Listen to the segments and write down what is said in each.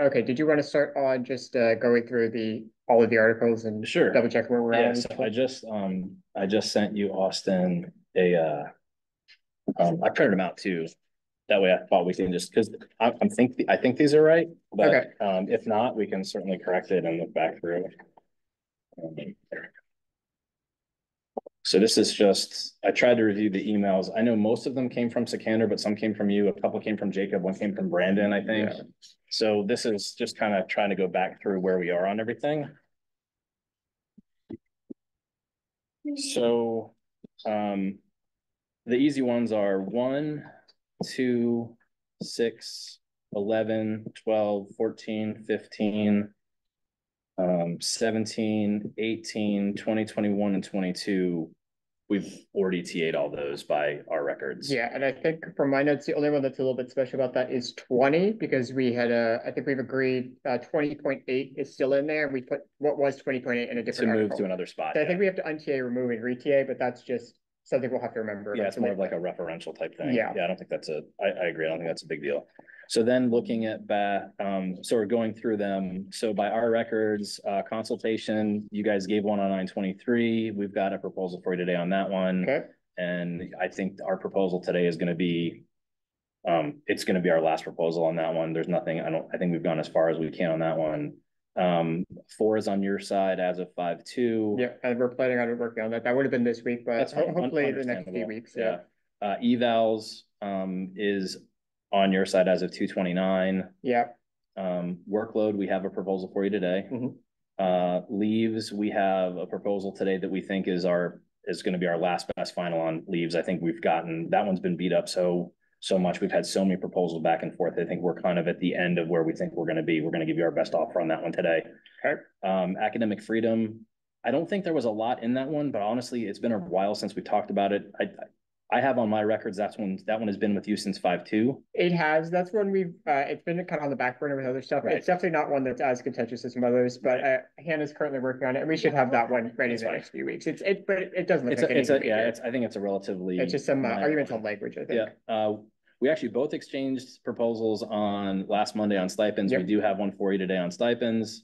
Okay, did you want to start on just going through the all of the articles and Sure. double check where we're at Yeah. on each So one? I just sent you Austin a I printed them out too. That way I thought we can just because I think these are right, but Okay. if not, we can certainly correct it and look back through. Um, so this is just I tried to review the emails. I know most of them came from Sikander, but some came from you. A couple came from Jacob. One came from Brandon, I think. Yeah. So this is just kind of trying to go back through where we are on everything. So the easy ones are 1, 2, 6, 11, 12, 14, 15, 17, 18, 20, 21, and 22. We've already TA'd all those by our records. Yeah, and I think from my notes, the only one that's a little bit special about that is 20 because we had I think we've agreed 20.8 is still in there. And we put what was 20.8 in a To different move to article. another spot. So I Yeah. think we have to un-TA, remove, and re-TA, but that's just something we'll have to remember Yeah, it's more eventually. of like a referential type thing. Yeah. Yeah, I don't think that's I agree. I don't think that's a big deal. So then looking at so we're going through them. So by our records, consultation, you guys gave one on 923. We've got a proposal for you today on that one. Okay. And I think our proposal today is going to be, it's going to be our last proposal on that one. There's nothing, I think we've gone as far as we can on that one. 4 is on your side as of 5/2. Yeah, and we're planning on working on that. That would have been this week, but That's fine. hopefully the next few Understandable. weeks. Yeah. Evals is on your side as of 2/29. Yeah. Workload, we have a proposal for you today. Leaves, we have a proposal today that we think is going to be our last best final on leaves. I think we've gotten that one's been beat up so much. We've had so many proposals back and forth. I think we're kind of at the end of where we think we're going to be. We're going to give you our best offer on that one today. Okay. Academic freedom, I don't think there was a lot in that one, but honestly, it's been a while since we talked about it. I have on my records that one has been with you since 5/2. It has. That's when we've. It's been kind of on the back burner with other stuff. Right. It's definitely not one that's as contentious as some others, but Hannah's currently working on it, and we should have that one ready in the next few weeks. But it doesn't look like it needs to be here. I think it's a relatively. It's just some arguments on language, I think. Yeah. We actually both exchanged proposals on last Monday on stipends. Yep. We do have one for you today on stipends.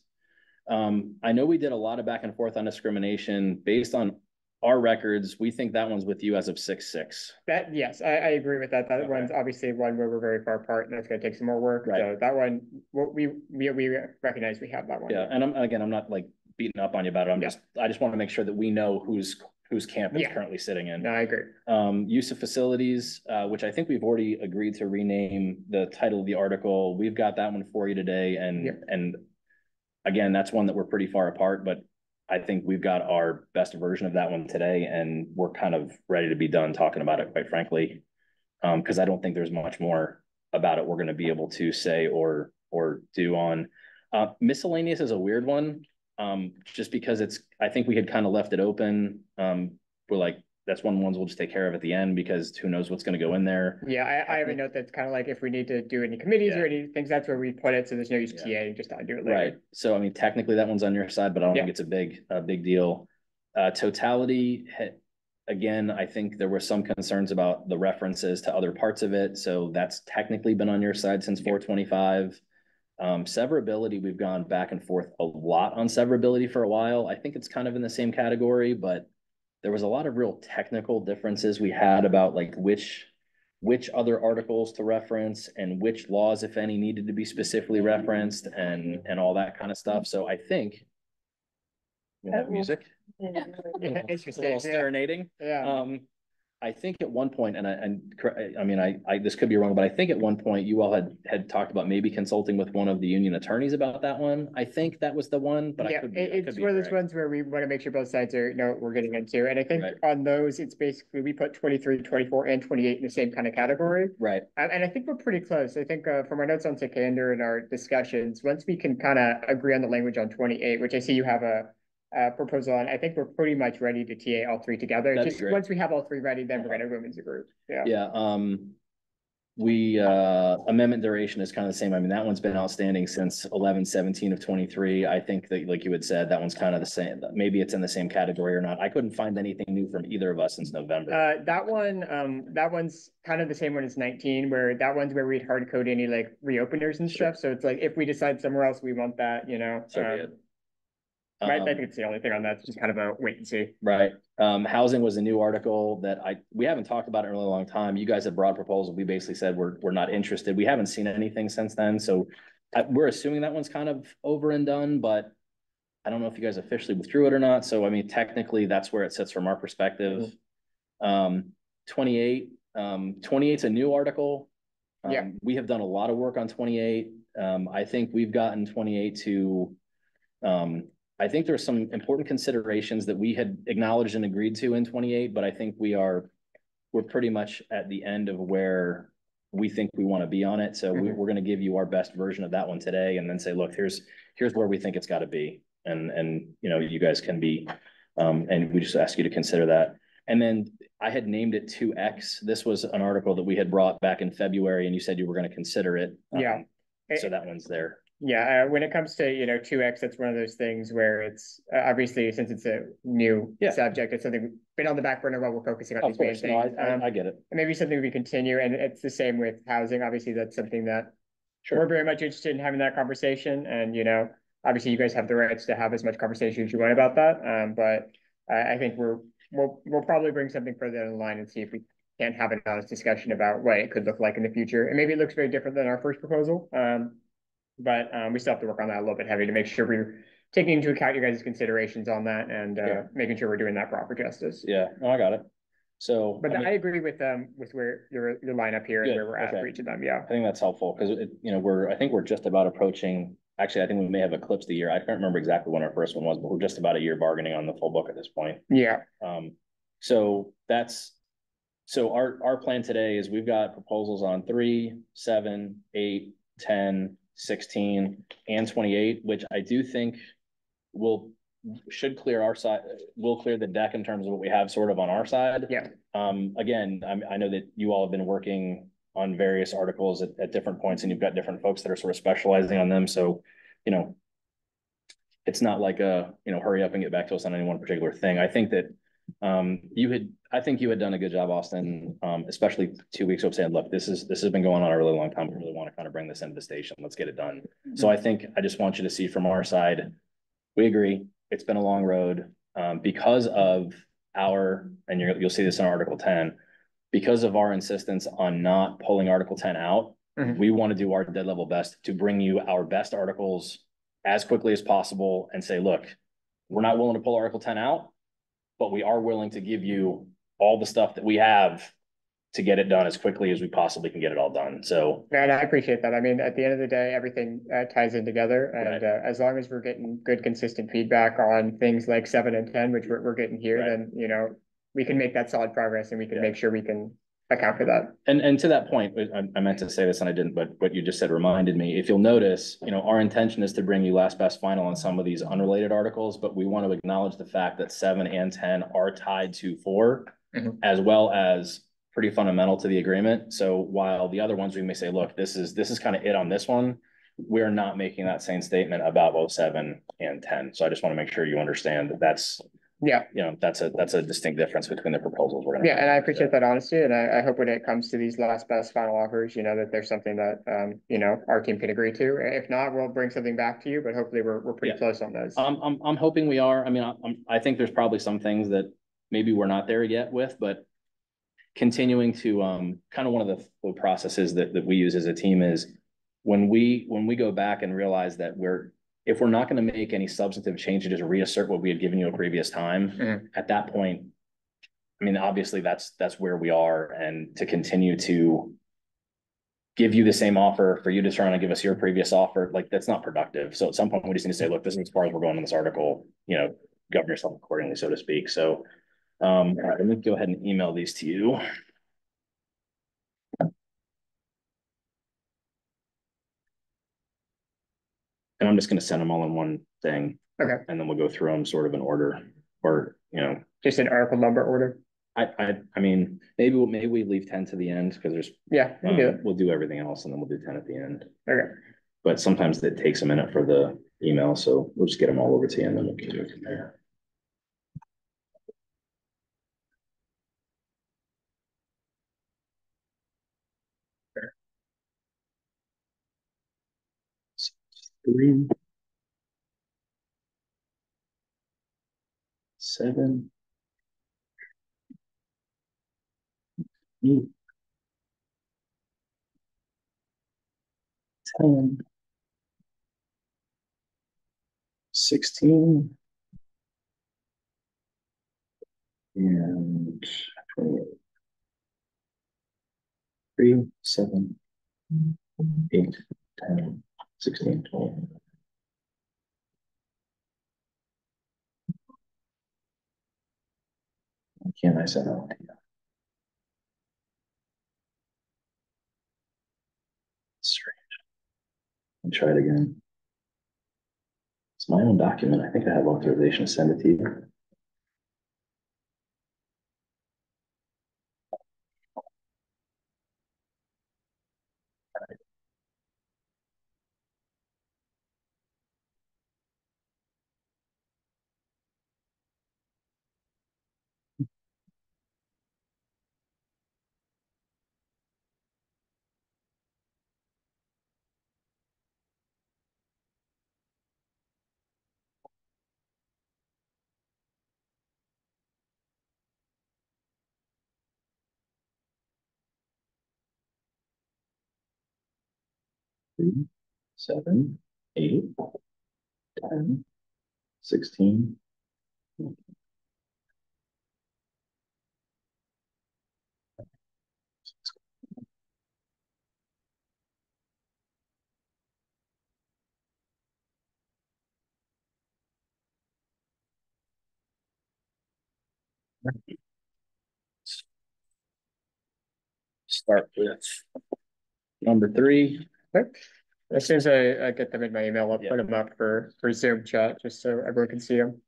I know we did a lot of back and forth on discrimination based on our records. We think that one's with you as of 6/6. That yes, I agree with that. That one's obviously one where we're very far apart, and that's going to take some more work. Right. So that one, we recognize we have that one. Yeah, and I'm not like beating up on you about it. I just want to make sure that we know whose camp it's currently sitting in. No, I agree. Use of facilities, which I think we've already agreed to rename the title of the article. We've got that one for you today, and again, that's one that we're pretty far apart, but I think we've got our best version of that one today, and we're kind of ready to be done talking about it, quite frankly, because I don't think there's much more about it we're going to be able to say or do on. Miscellaneous is a weird one, just because I think we had kind of left it open. We're like, that's one of the ones we'll just take care of at the end because who knows what's going to go in there. Yeah, I have a note that's kind of like if we need to do any committees or any things, that's where we put it. So there's no use TA, just to do it later. Right. So I mean, technically that one's on your side, but I don't think it's a big deal. Totality, again, I think there were some concerns about the references to other parts of it. So that's technically been on your side since 4/25. Severability, we've gone back and forth a lot on severability for a while. I think it's kind of in the same category, but there was a lot of real technical differences we had about like which other articles to reference and which laws, if any, needed to be specifically referenced and all that kind of stuff. So I think we have music. Interesting. A little serenading. Yeah. I think at one point, and I mean, I this could be wrong, but I think at one point you all had talked about maybe consulting with one of the union attorneys about that one. I think that was the one, but it's one of those ones where we want to make sure both sides know what we're getting into. And I think on those, it's basically we put 23, 24, and 28 in the same kind of category. Right. And I think we're pretty close. I think from our notes on Sikander and our discussions, once we can kind of agree on the language on 28, which I see you have a proposal on, I think we're pretty much ready to TA all three together. Just once we have all three ready, then we're going to go into group. Yeah. Yeah. we amendment duration is kind of the same. I mean, that one's been outstanding since 11/17 of 23. I think that, like you had said, that one's kind of the same. Maybe it's in the same category or not. I couldn't find anything new from either of us since November. That one's kind of the same one as 19, where that one's where we'd hard code any like reopeners and stuff. So it's like if we decide somewhere else we want that, you know. So be it. I think it's the only thing on that. It's just kind of a wait and see. Right. Housing was a new article that we haven't talked about in a really long time. You guys have brought a proposal. We basically said we're not interested. We haven't seen anything since then. So we're assuming that one's kind of over and done, but I don't know if you guys officially withdrew it or not. So I mean, technically that's where it sits from our perspective. 28, 28's a new article. We have done a lot of work on 28. I think we've gotten 28 to I think there's some important considerations that we had acknowledged and agreed to in 28, but I think we're pretty much at the end of where we think we want to be on it. So we're going to give you our best version of that one today, and then say, look, here's where we think it's got to be, and you know, you guys can be, and we just ask you to consider that. And then I had named it 2X. This was an article that we had brought back in February, and you said you were going to consider it. So that one's there. Yeah, when it comes to, you know, 2X, that's one of those things where it's obviously, since it's a new subject, it's something been on the back burner while we're focusing on these main things. No, I get it. And maybe something we continue, and it's the same with housing. Obviously, that's something that we're very much interested in having that conversation. And, you know, obviously you guys have the rights to have as much conversation as you want about that. But I think we'll probably bring something further down the line and see if we can't have an honest discussion about what it could look like in the future. And maybe it looks very different than our first proposal. But we still have to work on that a little bit heavy to make sure we're taking into account your guys' considerations on that, and making sure we're doing that proper justice. Yeah, no, I got it. So, but I agree with where your lineup here and where we're at for each of them. Yeah, I think that's helpful because you know, I think we're just about approaching. Actually, I think we may have eclipsed the year. I can't remember exactly when our first one was, but we're just about a year bargaining on the full book at this point. Yeah. So our plan today is we've got proposals on 3, 7, 8, 10, 16, and 28, which I do think should clear our side. We'll clear the deck in terms of what we have sort of on our side. Yeah. Again, I know that you all have been working on various articles at different points, and you've got different folks that are sort of specializing on them. So, you know, it's not like hurry up and get back to us on any one particular thing. I think that I think you had done a good job, Austin, especially 2 weeks ago, saying, look, this has been going on a really long time. We really want to kind of bring this into the station. Let's get it done. So I think I just want you to see from our side, we agree. It's been a long road because of and you'll see this in Article 10, because of our insistence on not pulling Article 10 out. We want to do our dead level best to bring you our best articles as quickly as possible and say, look, we're not willing to pull Article 10 out, but we are willing to give you all the stuff that we have to get it done as quickly as we possibly can get it all done. So, and I appreciate that. I mean, at the end of the day, everything ties in together, and as long as we're getting good, consistent feedback on things like 7 and 10, which we're getting here, then, you know, we can make that solid progress, and we can make sure we can account for that. And to that point, I meant to say this and I didn't, but what you just said reminded me. If you'll notice, you know, our intention is to bring you last best final on some of these unrelated articles, but we want to acknowledge the fact that 7 and 10 are tied to 4, as well as pretty fundamental to the agreement. So while the other ones we may say, look, this is kind of it on this one, we're not making that same statement about both 7 and 10. So I just want to make sure you understand that that's a distinct difference between the proposals we're going to and I appreciate that honesty, and I hope when it comes to these last best final offers, you know, that there's something that you know, our team can agree to. If not, we'll bring something back to you, but hopefully we're pretty close on those. I'm hoping we are. I mean, I think there's probably some things that maybe we're not there yet with, but continuing to kind of one of the processes that we use as a team is when we go back and realize that if we're not going to make any substantive change to just reassert what we had given you a previous time, at that point, I mean, obviously that's where we are, and to continue to give you the same offer for you to try and give us your previous offer, like that's not productive. So at some point we just need to say, look, this is as far as we're going in this article, you know, govern yourself accordingly, so to speak. So all right, let me go ahead and email these to you. And I'm just going to send them all in one thing. Okay. And then we'll go through them sort of in order, or, you know. Just in article number order? I mean, maybe we leave 10 to the end because there's we'll do everything else and then we'll do 10 at the end. Okay. But sometimes it takes a minute for the email, so we'll just get them all over to you and then we'll do it from there. Three, 7, 8, 10, 16, and 28. 3, 7, 8, 10, 16, 20. Why can't I send that one to you? Strange. I'll try it again. It's my own document. I think I have authorization to send it to you. Three, 7, 8, 10, 16. Start with number 3. Okay. As soon as I get them in my email, I'll put them up for Zoom chat just so everyone can see them.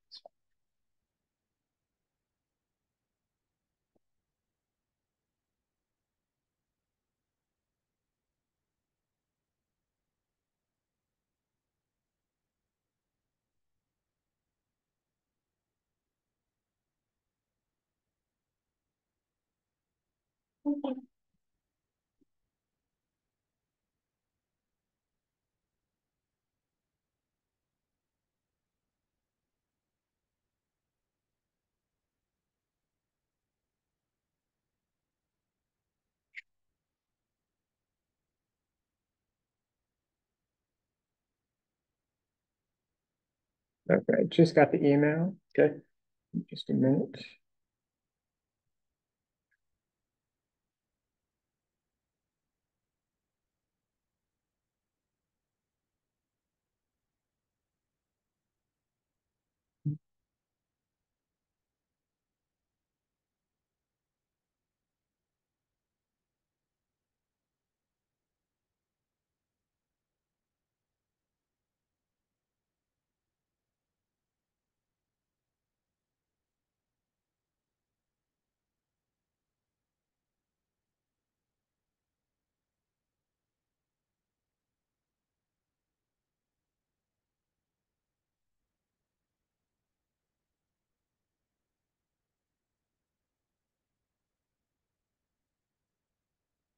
Okay, just got the email. Okay. Just a minute.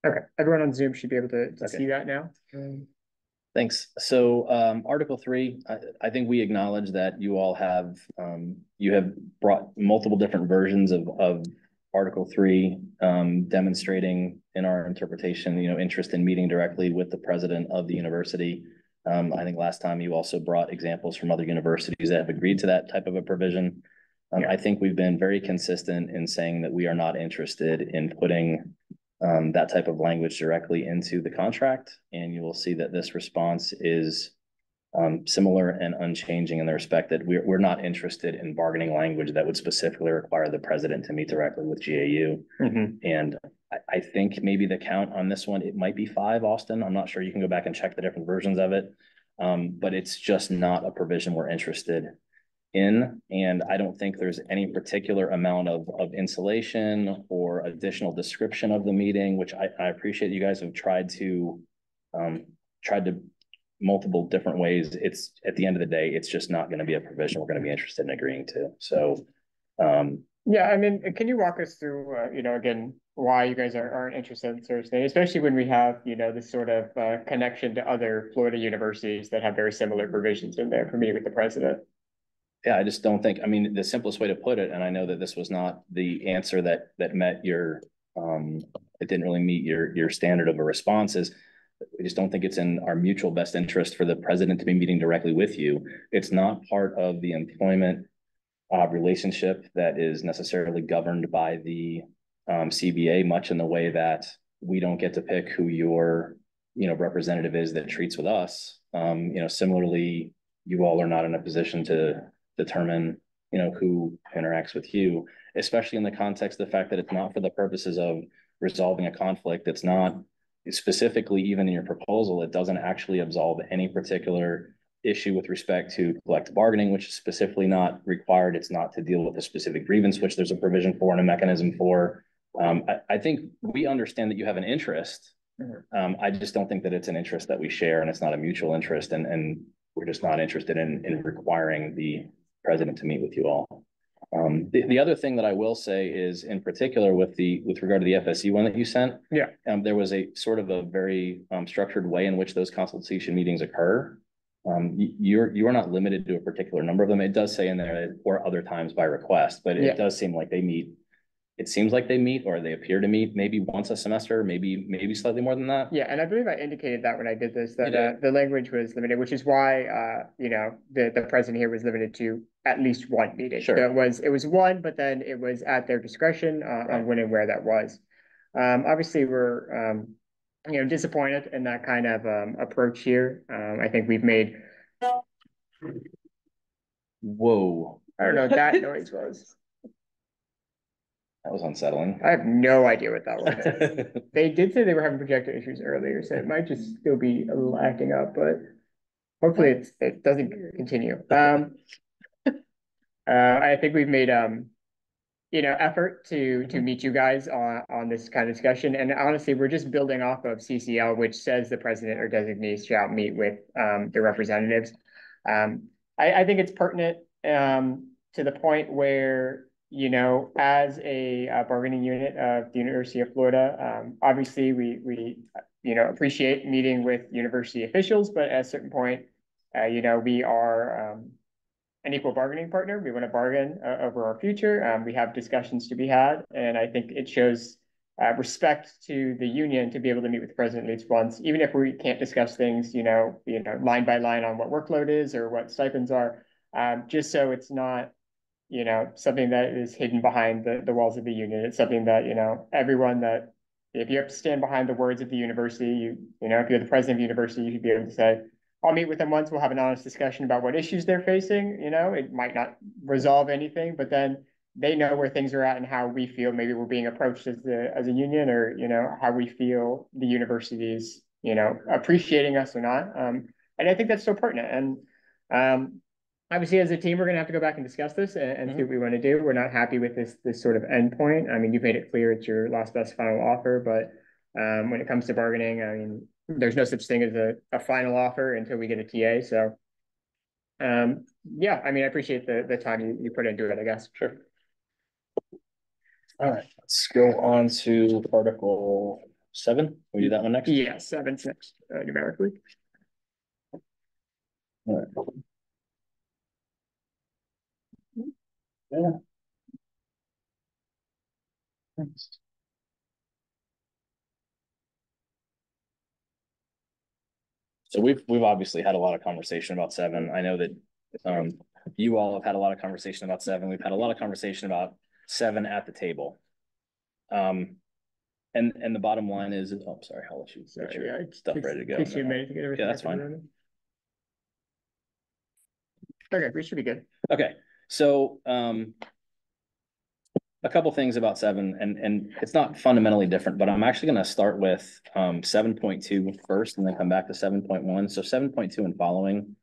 Okay, everyone on Zoom should be able to see that now. Thanks. So Article 3, I think we acknowledge that you all have you have brought multiple different versions of Article 3, demonstrating in our interpretation, interest in meeting directly with the president of the university. I think last time you also brought examples from other universities that have agreed to that type of a provision. I think we've been very consistent in saying that we are not interested in putting that type of language directly into the contract. And you will see that this response is similar and unchanging in the respect that we're not interested in bargaining language that would specifically require the president to meet directly with GAU. And I think maybe the count on this one, it might be 5, Austin. I'm not sure. You can go back and check the different versions of it. But it's just not a provision we're interested in, and I don't think there's any particular amount of insulation or additional description of the meeting, which I appreciate you guys have tried to multiple different ways. It's at the end of the day, it's just not going to be a provision we're going to be interested in agreeing to. So, yeah, I mean, can you walk us through, again, why you guys aren't interested in Thursday, especially when we have, this sort of connection to other Florida universities that have very similar provisions in there for meeting with the president? Yeah, I just don't think, I mean, the simplest way to put it, and I know that this was not the answer that met your, it didn't really meet your standard of a response, is we just don't think it's in our mutual best interest for the president to be meeting directly with you. It's not part of the employment relationship that is necessarily governed by the CBA, much in the way that we don't get to pick who your representative is that treats with us. Similarly, you all are not in a position to determine who interacts with you, especially in the context of the fact that it's not for the purposes of resolving a conflict. It's not specifically, even in your proposal, it doesn't actually absolve any particular issue with respect to collective bargaining, which is specifically not required. It's not to deal with a specific grievance, which there's a provision for and a mechanism for. I think we understand that you have an interest. I just don't think that it's an interest that we share, and it's not a mutual interest, and we're just not interested in requiring the president to meet with you all. The other thing that I will say is, in particular, with regard to the FSU one that you sent, there was a sort of a very structured way in which those consultation meetings occur. You are not limited to a particular number of them. It does say in there, or other times by request, but it does seem like they meet. It seems like they meet, or they appear to meet, maybe once a semester, maybe slightly more than that. Yeah, and I believe I indicated that when I did this, that the language was limited, which is why the president here was limited to at least one meeting. Sure. So it was one, but then it was at their discretion on when and where that was. Obviously, we're disappointed in that kind of approach here. I think we've made. Whoa! I don't know what that noise was. That was unsettling. I have no idea what that was. They did say they were having projector issues earlier, so it might just still be a little acting up, but hopefully it doesn't continue. I think we've made effort to meet you guys on this kind of discussion, and honestly, we're just building off of CCL, which says the president or designees shall meet with the representatives. I think it's pertinent to the point where, as a bargaining unit of the University of Florida, obviously we appreciate meeting with university officials, but at a certain point, we are an equal bargaining partner. We want to bargain over our future. We have discussions to be had, and I think it shows respect to the union to be able to meet with the president at least once, even if we can't discuss things, line by line on what workload is or what stipends are, just so it's not something that is hidden behind the walls of the union. It's something that, everyone that, if you have to stand behind the words of the university, if you're the president of the university, you should be able to say, I'll meet with them once, we'll have an honest discussion about what issues they're facing. It might not resolve anything, but then they know where things are at and how we feel maybe we're being approached as a union, or, how we feel the university's, appreciating us or not. And I think that's so pertinent. And obviously, as a team, we're going to have to go back and discuss this and see what we want to do. We're not happy with this sort of endpoint. I mean, you've made it clear it's your last best final offer, but when it comes to bargaining, I mean, there's no such thing as a final offer until we get a TA. So, I mean, I appreciate the time you put into it, I guess. Sure. All right, let's go on to Article 7. We do that one next? Yeah, 7's next, numerically. All right. Yeah. Thanks. So we've obviously had a lot of conversation about 7. I know that you all have had a lot of conversation about 7. We've had a lot of conversation about 7 at the table. And the bottom line is, oh, sorry, I'll let you get your stuff ready to go. Takes you a minute to get everything. Yeah, that's fine. Okay, we should be good. Okay, so a couple things about 7, and it's not fundamentally different, but I'm actually going to start with 7.2 first and then come back to 7.1. So 7.2 and following,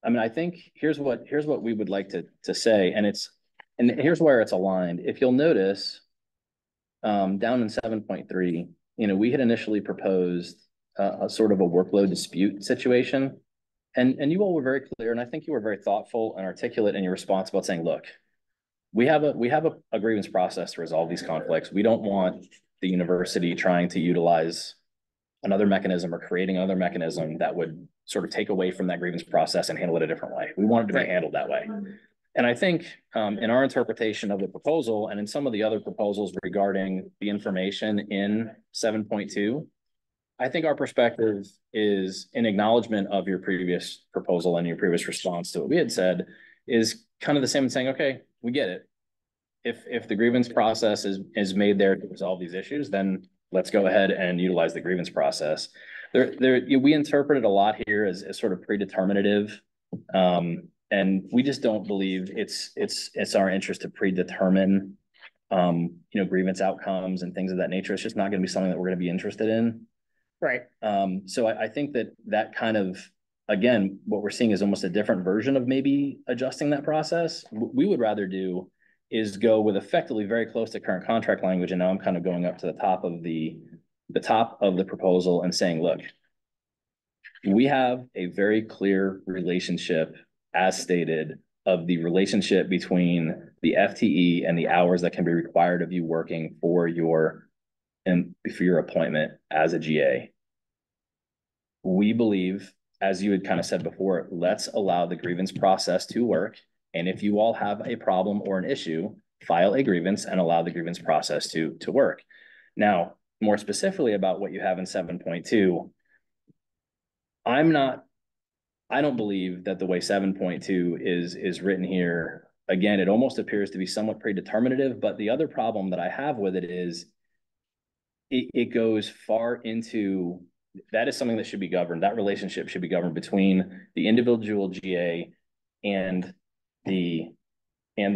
I mean, I think here's what we would like to say, and here's where it's aligned. If you'll notice, down in 7.3, we had initially proposed a sort of a workload dispute situation. And you all were very clear, and I think you were very thoughtful and articulate in your response about saying, look, we have a grievance process to resolve these conflicts. We don't want the university trying to utilize another mechanism or creating another mechanism that would sort of take away from that grievance process and handle it a different way. We want it to be handled that way. And I think in our interpretation of the proposal and in some of the other proposals regarding the information in 7.2, I think our perspective is in acknowledgement of your previous proposal and your previous response to what we had said is kind of the same as saying, okay, we get it. If the grievance process is made there to resolve these issues, then let's go ahead and utilize the grievance process. We interpreted a lot here as sort of predeterminative. And we just don't believe it's our interest to predetermine grievance outcomes and things of that nature. It's just not going to be something that we're going to be interested in. Right. So I think that kind of, again, what we're seeing is almost a different version of maybe adjusting that process. What we would rather do is go with effectively very close to current contract language. And now I'm kind of going up to the top of the proposal and saying, look, we have a very clear relationship as stated of the relationship between the FTE and the hours that can be required of you working for your appointment as a GA. We believe, as you had kind of said before, let's allow the grievance process to work. And if you all have a problem or an issue, file a grievance and allow the grievance process to work. Now, more specifically about what you have in 7.2, I don't believe that the way 7.2 is written here, again, it almost appears to be somewhat predeterminative, but the other problem that I have with it is it goes far into, that is something that should be governed. That relationship should be governed between the individual GA and the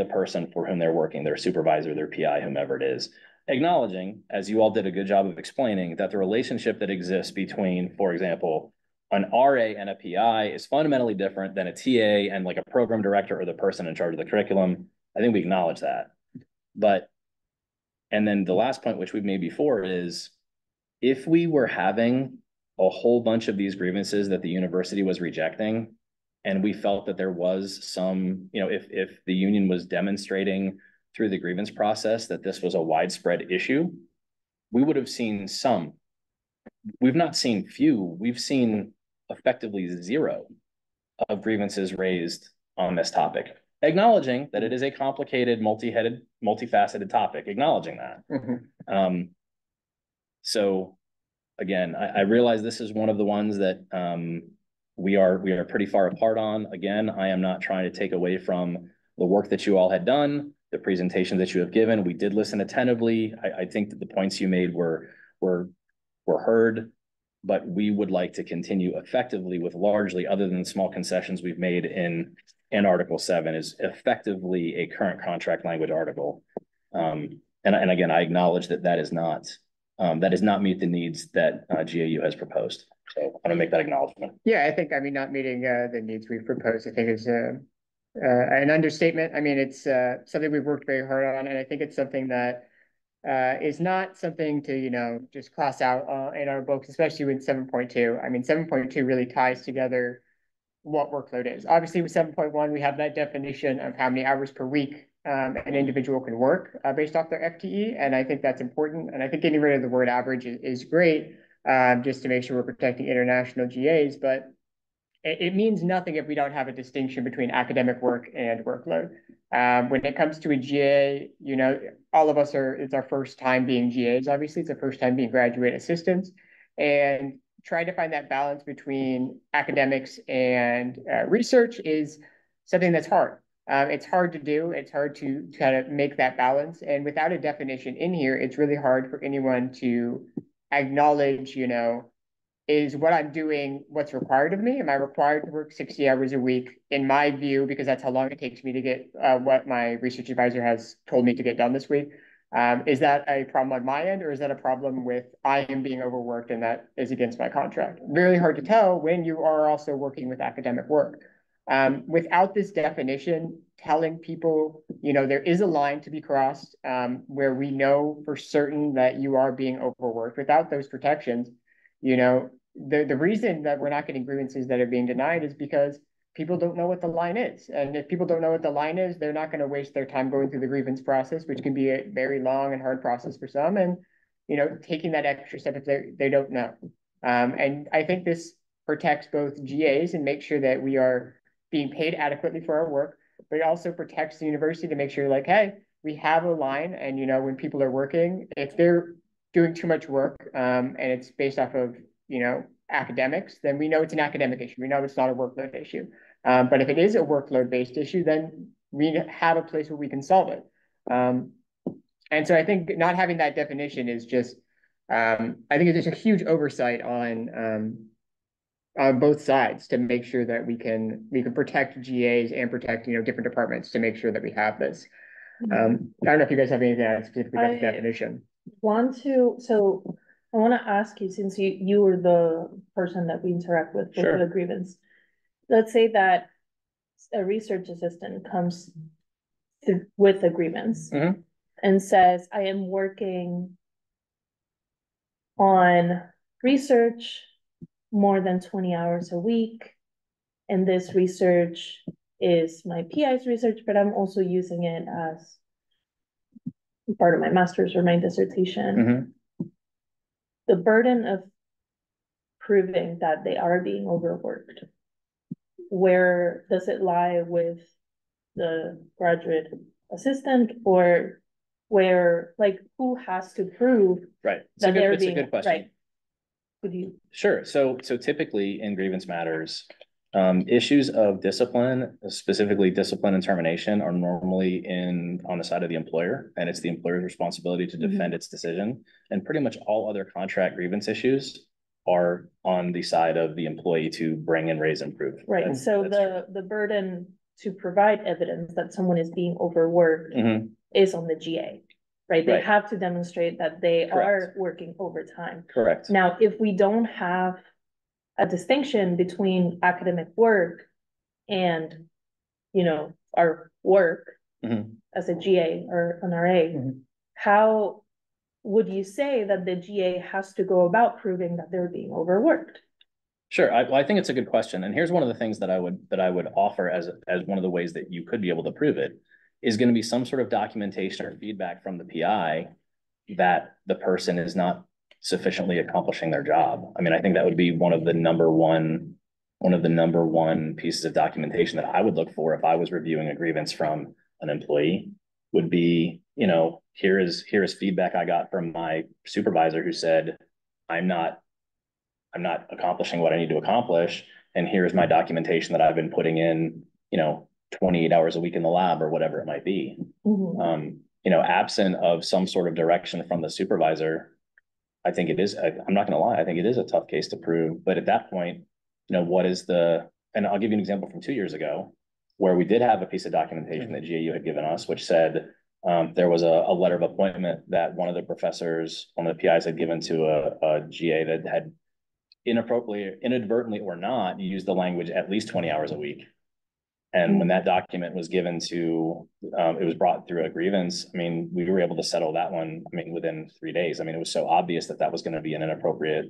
person for whom they're working, their supervisor, their PI, whomever it is. Acknowledging, as you all did a good job of explaining, that the relationship that exists between, for example, an RA and a PI is fundamentally different than a TA and like a program director or the person in charge of the curriculum. I think we acknowledge that. And then the last point, which we've made before, is if we were having a whole bunch of these grievances that the university was rejecting, and we felt that there was some, if the union was demonstrating through the grievance process that this was a widespread issue, we would have seen some. We've not seen few, we've seen effectively zero of grievances raised on this topic, acknowledging that it is a complicated, multi-headed, multifaceted topic, acknowledging that. Mm-hmm. So again, I realize this is one of the ones that we are pretty far apart on. Again, I am not trying to take away from the work that you all had done, the presentation that you have given. We did listen attentively. I think that the points you made were heard, but we would like to continue effectively with largely, other than the small concessions we've made in Article 7, is effectively a current contract language article. And again, I acknowledge that does not meet the needs that GAU has proposed. So I'm going to make that acknowledgement. Yeah, I think, not meeting the needs we've proposed, I think is an understatement. It's something we've worked very hard on, and I think it's something that is not something to, just cross out in our books, especially with 7.2. 7.2 really ties together what workload is. Obviously, with 7.1, we have that definition of how many hours per week an individual can work based off their FTE, and I think that's important. And I think getting rid of the word average is great, just to make sure we're protecting international GAs, but it means nothing if we don't have a distinction between academic work and workload. When it comes to a GA, all of us it's our first time being GAs, obviously. It's our first time being graduate assistants. And trying to find that balance between academics and research is something that's hard. It's hard to do. It's hard to kind of make that balance. And without a definition in here, it's really hard for anyone to acknowledge, is what I'm doing what's required of me? Am I required to work 60 hours a week, in my view, because that's how long it takes me to get what my research advisor has told me to get done this week? Is that a problem on my end, or is that a problem with I am being overworked and that is against my contract? Really hard to tell when you are also working with academic work. Without this definition, telling people, there is a line to be crossed where we know for certain that you are being overworked. Without those protections, the reason that we're not getting grievances that are being denied is because people don't know what the line is. And if people don't know what the line is, they're not going to waste their time going through the grievance process, which can be a very long and hard process for some. And, taking that extra step if they don't know. And I think this protects both GAs and makes sure that we are being paid adequately for our work, but it also protects the university to make sure like, hey, we have a line. And, when people are working, if they're doing too much work and it's based off of, academics, then we know it's an academic issue. We know it's not a workload issue. But if it is a workload-based issue, then we have a place where we can solve it. And so I think not having that definition is just, I think it's just a huge oversight on both sides to make sure that we can protect GAs and protect different departments to make sure that we have this. I don't know if you guys have anything to add specifically about the definition. I want to ask you, since you were the person that we interact with Sure. the grievance. Let's say that a research assistant comes with a grievance and says, I am working on research more than 20 hours a week. And this research is my PI's research, but I'm also using it as part of my master's or my dissertation. The burden of proving that they are being overworked, where does it lie with the graduate assistant, or where, like, who has to prove that they're being, it's a good question. right? Could you? Sure. So typically in grievance matters, issues of discipline, specifically discipline and termination, are normally on the side of the employer, and it's the employer's responsibility to defend its decision. And pretty much all other contract grievance issues are on the side of the employee to bring and raise and prove. Right. So the burden to provide evidence that someone is being overworked is on the GA. Right. They have to demonstrate that they are working overtime. Correct. Now, if we don't have a distinction between academic work and, our work as a GA or an RA, how would you say that the GA has to go about proving that they're being overworked? Sure. I think it's a good question. And here's one of the things that I would offer as one of the ways that you could be able to prove it is going to be some sort of documentation or feedback from the PI that the person is not sufficiently accomplishing their job. I mean, I think that would be one of the number one pieces of documentation that I would look for if I was reviewing a grievance from an employee would be, here is feedback I got from my supervisor who said, I'm not accomplishing what I need to accomplish. And here's my documentation that I've been putting in, 28 hours a week in the lab or whatever it might be. Absent of some sort of direction from the supervisor, I think it is, I'm not going to lie, I think it is a tough case to prove. But at that point, and I'll give you an example from 2 years ago, where we did have a piece of documentation that GAU had given us, which said there was a letter of appointment that one of the PIs had given to a GA that had inadvertently or not, used the language at least 20 hours a week. And when that document was given it was brought through a grievance. I mean, we were able to settle that one, within 3 days. It was so obvious that was going to be an inappropriate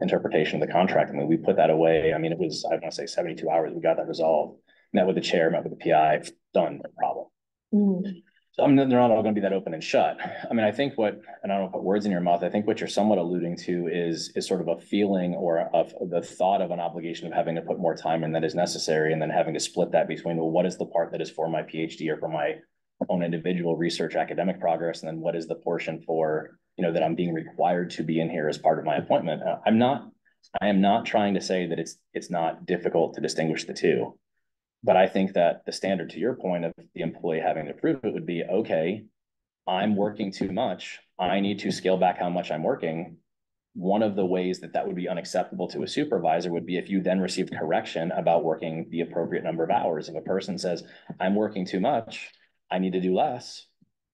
interpretation of the contract. We put that away. It was, I want to say 72 hours. We got that resolved. Met with the chair, met with the PI, done, no problem. So they're not all going to be that open and shut. I think and I don't want to put words in your mouth, I think what you're somewhat alluding to is sort of a feeling or of the thought of an obligation of having to put more time in that is necessary, and then having to split that between, well, what is the part that is for my PhD or for my own individual research academic progress, and then what is the portion for, that I'm being required to be in here as part of my appointment. I am not trying to say that it's not difficult to distinguish the two. But I think that the standard, to your point, of the employee having to prove it would be, okay, I'm working too much. I need to scale back how much I'm working. One of the ways that would be unacceptable to a supervisor would be if you then received correction about working the appropriate number of hours. If a person says, I'm working too much, I need to do less.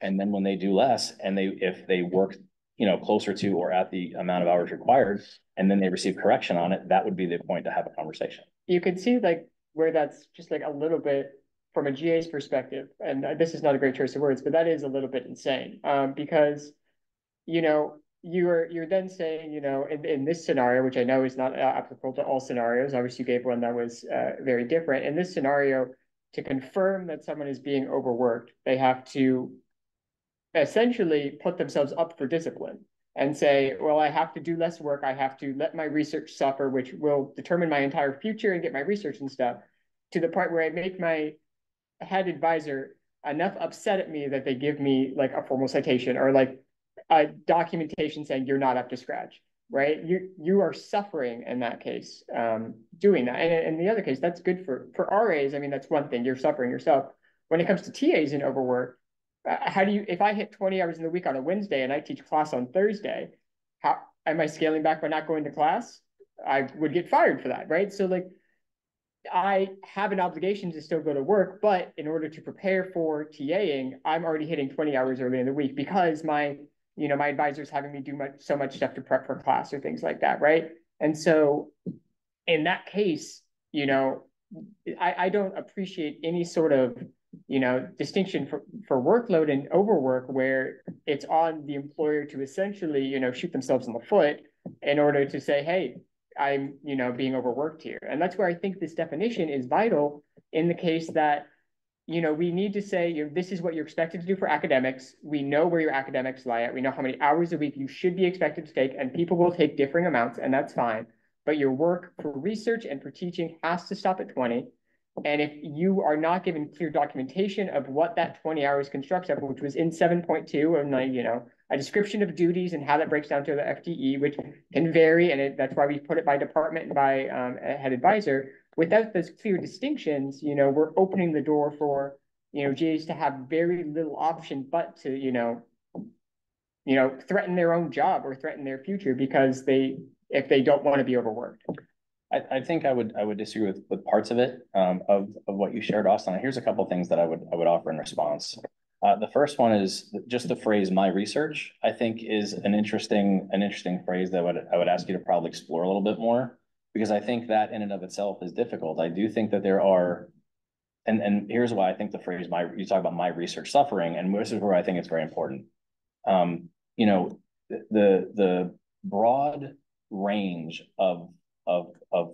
And then when they do less, and if they work, closer to or at the amount of hours required, and then they receive correction on it, that would be the point to have a conversation. You could see, where that's just like a little bit from a GA's perspective, and this is not a great choice of words, but that is a little bit insane, because you're then saying, in this scenario, which I know is not applicable to all scenarios. Obviously, you gave one that was very different. In this scenario, to confirm that someone is being overworked, they have to essentially put themselves up for discipline and say, well, I have to do less work. I have to let my research suffer, which will determine my entire future and get my research and stuff, to the point where I make my head advisor enough upset at me that they give me like a formal citation or like a documentation saying you're not up to scratch, right? You are suffering in that case, doing that. And in the other case, that's good for RAs. I mean, that's one thing, you're suffering yourself. When it comes to TAs and overwork, how do you, if I hit 20 hours in the week on a Wednesday and I teach class on Thursday, how am I scaling back by not going to class? I would get fired for that, right? So like, I have an obligation to still go to work, but in order to prepare for TAing, I'm already hitting 20 hours early in the week because my advisor's having me do so much stuff to prep for class or things like that, right? And so in that case, I don't appreciate any sort of, distinction for workload and overwork where it's on the employer to essentially, shoot themselves in the foot in order to say, hey, I'm, being overworked here. And that's where I think this definition is vital in the case that, we need to say, this is what you're expected to do for academics. We know where your academics lie at. We know how many hours a week you should be expected to take, and people will take differing amounts, and that's fine. But your work for research and for teaching has to stop at 20. And if you are not given clear documentation of what that 20 hours constructs of, which was in 7.2, and a description of duties and how that breaks down to the FTE, which can vary, and that's why we put it by department and by a head advisor. Without those clear distinctions, we're opening the door for GAs to have very little option but to threaten their own job or threaten their future because if they don't want to be overworked. I think I would disagree with parts of it, of what you shared, Austin. Here's a couple of things that I would offer in response. The first one is just the phrase "my research." I think is an interesting phrase that I would ask you to probably explore a little bit more, because I think that in and of itself is difficult. I do think that there are, and here's why I think the phrase you talk about my research suffering, and this is where I think it's very important. The broad range of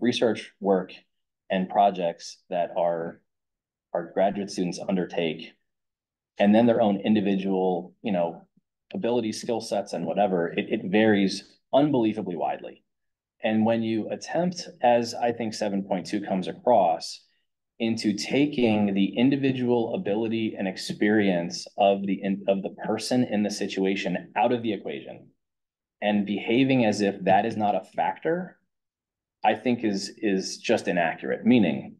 research work and projects that our graduate students undertake, and then their own individual, abilities, skill sets, and whatever, it varies unbelievably widely. And when you attempt, as I think 7.2 comes across, into taking the individual ability and experience of the person in the situation out of the equation and behaving as if that is not a factor, I think is just inaccurate. Meaning,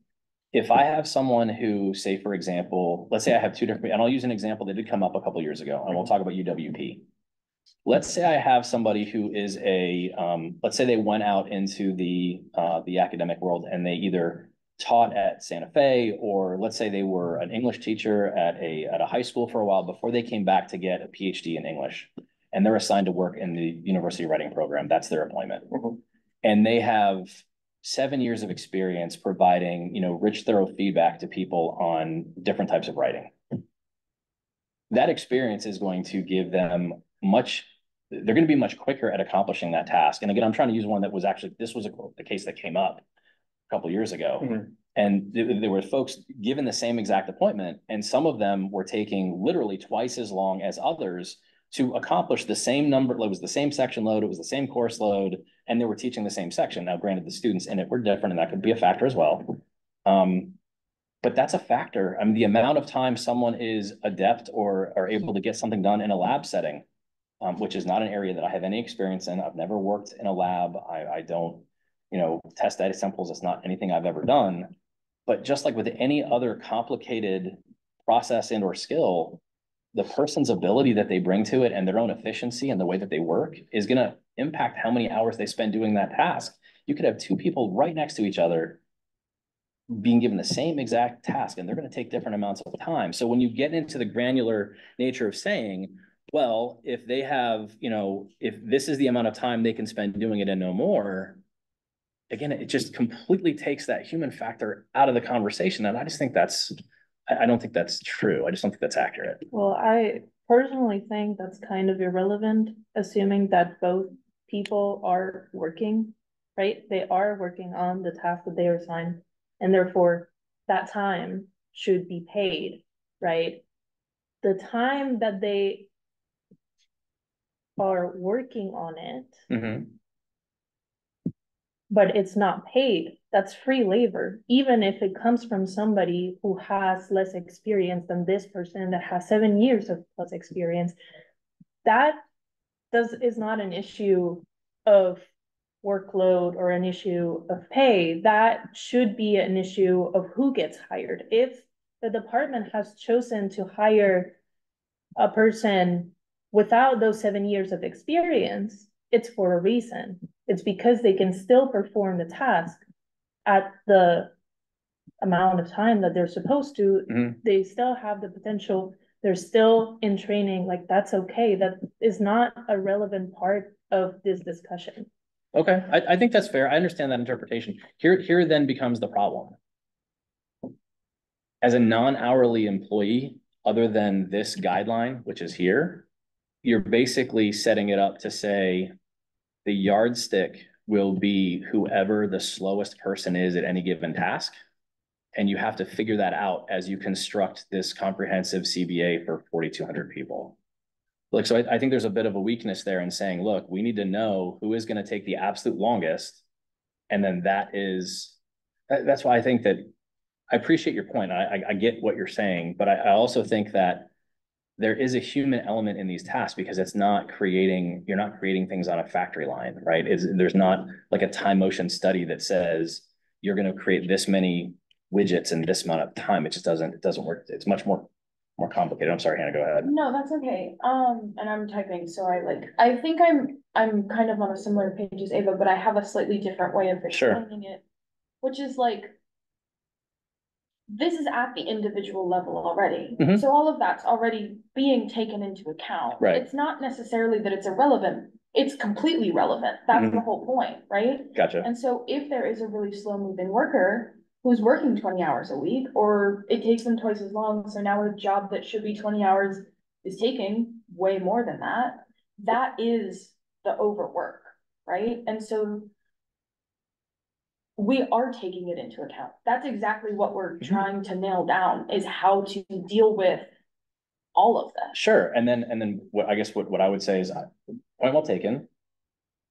if I have someone who, say, for example, let's say I have two different, and I'll use an example that did come up a couple of years ago, and we'll talk about UWP. Let's say I have somebody who is let's say they went out into the academic world and they either taught at Santa Fe, or let's say they were an English teacher at a high school for a while before they came back to get a PhD in English, and they're assigned to work in the university writing program. That's their appointment. Mm-hmm. And they have 7 years of experience providing, rich, thorough feedback to people on different types of writing. That experience is going to give them they're going to be much quicker at accomplishing that task. And again, I'm trying to use one that was actually, this was the case that came up a couple of years ago. Mm-hmm. And there were folks given the same exact appointment, and some of them were taking literally twice as long as others to accomplish the same number. It was the same section load, it was the same course load, and they were teaching the same section. Now, granted, the students in it were different, and that could be a factor as well. But that's a factor. I mean, the amount of time someone is adept or are able to get something done in a lab setting, which is not an area that I have any experience in. I've never worked in a lab. I don't, test data samples. It's not anything I've ever done. But just like with any other complicated process and or skill, the person's ability that they bring to it and their own efficiency and the way that they work is going to impact how many hours they spend doing that task. You could have two people right next to each other being given the same exact task, and they're going to take different amounts of time. So when you get into the granular nature of saying, well, if they have, if this is the amount of time they can spend doing it and no more, again, it just completely takes that human factor out of the conversation. And I just think I don't think that's true. I just don't think that's accurate. Well, I personally think that's kind of irrelevant, assuming that both people are working, right? They are working on the task that they are assigned, and therefore that time should be paid, right? The time that they are working on it, but it's not paid, that's free labor, even if it comes from somebody who has less experience than this person that has 7 years of plus experience. That is not an issue of workload or an issue of pay. That should be an issue of who gets hired. If the department has chosen to hire a person without those 7 years of experience, it's for a reason. It's because they can still perform the task at the amount of time that they're supposed to. They still have the potential. They're still in training. Like, that's okay. That is not a relevant part of this discussion. Okay, I think that's fair. I understand that interpretation. Here then becomes the problem. As a non-hourly employee, other than this guideline, which is here, you're basically setting it up to say the yardstick will be whoever the slowest person is at any given task. And you have to figure that out as you construct this comprehensive CBA for 4,200 people. Look, so I think there's a bit of a weakness there in saying, look, we need to know who is going to take the absolute longest. And then that's why I think that I appreciate your point. I get what you're saying, but I also think that there is a human element in these tasks because you're not creating things on a factory line, right? There's not like a time motion study that says you're going to create this many widgets in this amount of time. It doesn't work. It's much more complicated. I'm sorry, Hannah, go ahead. No, that's okay. And I'm typing, so I think I'm kind of on a similar page as Ava, but I have a slightly different way of explaining it, which is like, this is at the individual level already. So all of that's already being taken into account. Right. It's not necessarily that it's irrelevant. It's completely relevant. That's the whole point, right? Gotcha. And so if there is a really slow moving worker who's working 20 hours a week, or it takes them twice as long, so now a job that should be 20 hours is taking way more than that, that is the overwork, right? And so we are taking it into account. That's exactly what we're trying to nail down, is how to deal with all of this. Sure. And then what I guess what I would say is point well taken,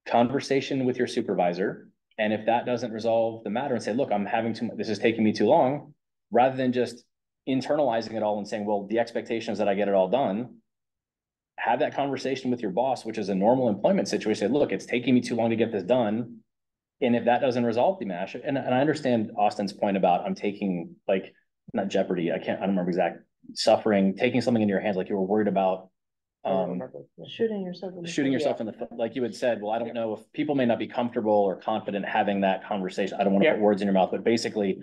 conversation with your supervisor. And if that doesn't resolve the matter and say, look, this is taking me too long, rather than just internalizing it all and saying, well, the expectation is that I get it all done, have that conversation with your boss, which is a normal employment situation. Say, look, it's taking me too long to get this done. And if that doesn't resolve the matter, and I understand Austin's point about I'm taking, like, not jeopardy, I don't remember exact suffering, taking something into your hands, like you were worried about shooting yourself in the foot, like you had said. Well, I don't know if people may not be comfortable or confident having that conversation. I don't want to put words in your mouth, but basically,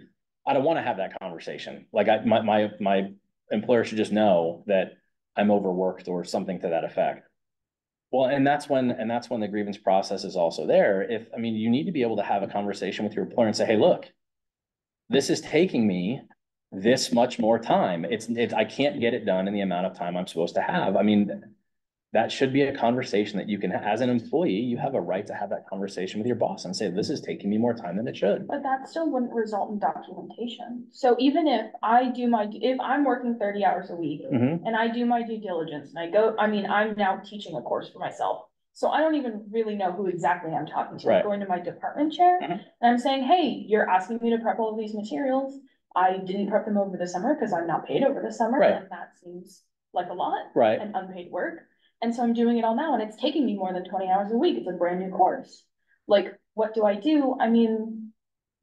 I don't want to have that conversation. Like my employer should just know that I'm overworked or something to that effect. Well, and that's when the grievance process is also there. You need to be able to have a conversation with your employer and say, hey, look, this is taking me this much more time. I can't get it done in the amount of time I'm supposed to have. That should be a conversation that you can, as an employee, you have a right to have that conversation with your boss and say, this is taking me more time than it should. But that still wouldn't result in documentation. So even if I'm working 30 hours a week and I do my due diligence and I'm now teaching a course for myself. So I don't even really know who exactly I'm talking to. I'm going to my department chair and I'm saying, hey, you're asking me to prep all of these materials. I didn't prep them over the summer because I'm not paid over the summer. And that seems like a lot and unpaid work. And so I'm doing it all now and it's taking me more than 20 hours a week. It's a brand new course. Like, what do?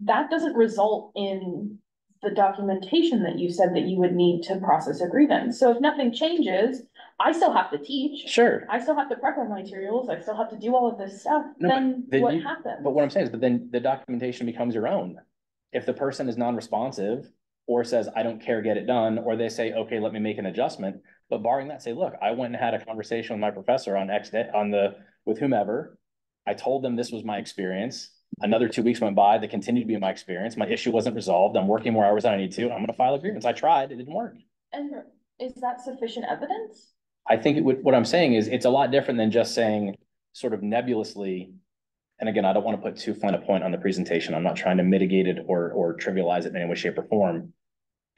That doesn't result in the documentation that you said that you would need to process a grievance. So if nothing changes, I still have to teach. Sure. I still have to prep my materials. I still have to do all of this stuff. Then what happens? But what I'm saying is, but then the documentation becomes your own. If the person is non-responsive or says, I don't care, get it done, or they say, okay, let me make an adjustment. But barring that, say, look, I went and had a conversation with my professor on X day with whomever. I told them this was my experience. Another 2 weeks went by. That continued to be my experience. My issue wasn't resolved. I'm working more hours than I need to. I'm going to file a grievance. I tried. It didn't work. And is that sufficient evidence? I think it would, what I'm saying is it's a lot different than just saying sort of nebulously. And again, I don't want to put too fine a point on the presentation. I'm not trying to mitigate it or trivialize it in any way, shape, or form.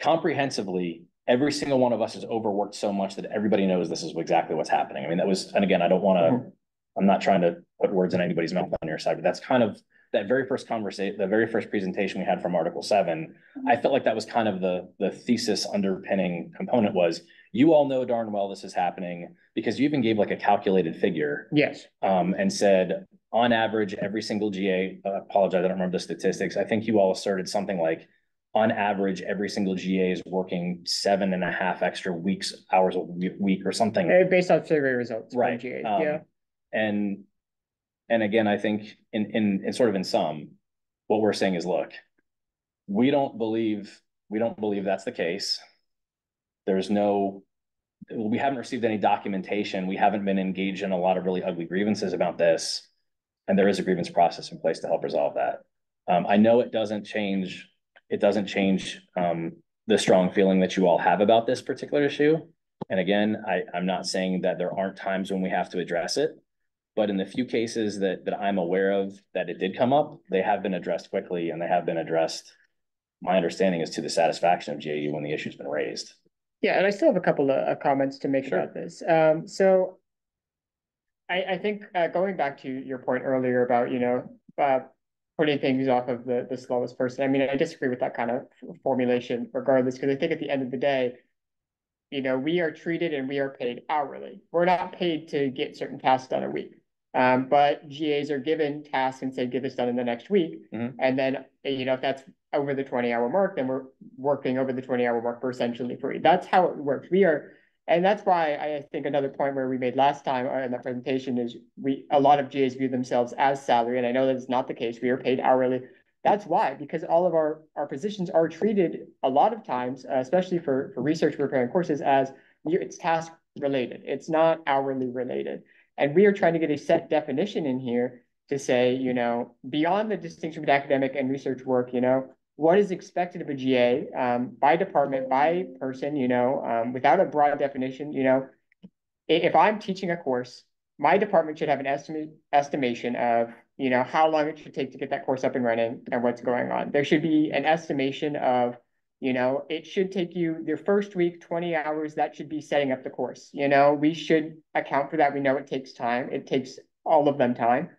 Comprehensively, every single one of us is overworked so much that everybody knows this is exactly what's happening. I mean, that was, and again, I don't want to, I'm not trying to put words in anybody's mouth on your side, but that's kind of that very first conversation, the very first presentation we had from Article 7. I felt like that was kind of the thesis underpinning component was, you all know darn well this is happening because you even gave like a calculated figure. Yes. And said, on average, every single GA, apologize, I don't remember the statistics. I think you all asserted something like, on average, every single GA is working 7.5 extra hours a week or something. Based on survey results. Right. GAs, yeah. And again, I think in sort of in sum, what we're saying is, look, we don't believe that's the case. We haven't received any documentation. We haven't been engaged in a lot of really ugly grievances about this. And there is a grievance process in place to help resolve that. I know it doesn't change the strong feeling that you all have about this particular issue. And again, I'm not saying that there aren't times when we have to address it, but in the few cases that I'm aware of that it did come up, they have been addressed quickly and they have been addressed. My understanding is to the satisfaction of GAU when the issue's been raised. Yeah, and I still have a couple of comments to make about this. So I think going back to your point earlier about, putting things off of the slowest person. I mean, I disagree with that kind of formulation regardless, because I think at the end of the day, we are treated and we are paid hourly. We're not paid to get certain tasks done a week. But GAs are given tasks and say, get this done in the next week. And then, if that's over the 20-hour mark, then we're working over the 20-hour mark for essentially free. That's how it works. And that's why I think another point where we made last time in the presentation is a lot of GAs view themselves as salary. And I know that it's not the case. We are paid hourly. That's why, because all of our positions are treated a lot of times, especially for research preparing courses, as it's task related. It's not hourly related. And we are trying to get a set definition in here to say, beyond the distinction between academic and research work, what is expected of a GA by department, by person, without a broad definition, if I'm teaching a course, my department should have an estimation of, how long it should take to get that course up and running and what's going on. There should be an estimation of, it should take you your first week, 20 hours, that should be setting up the course. We should account for that. We know it takes time. It takes all of them time.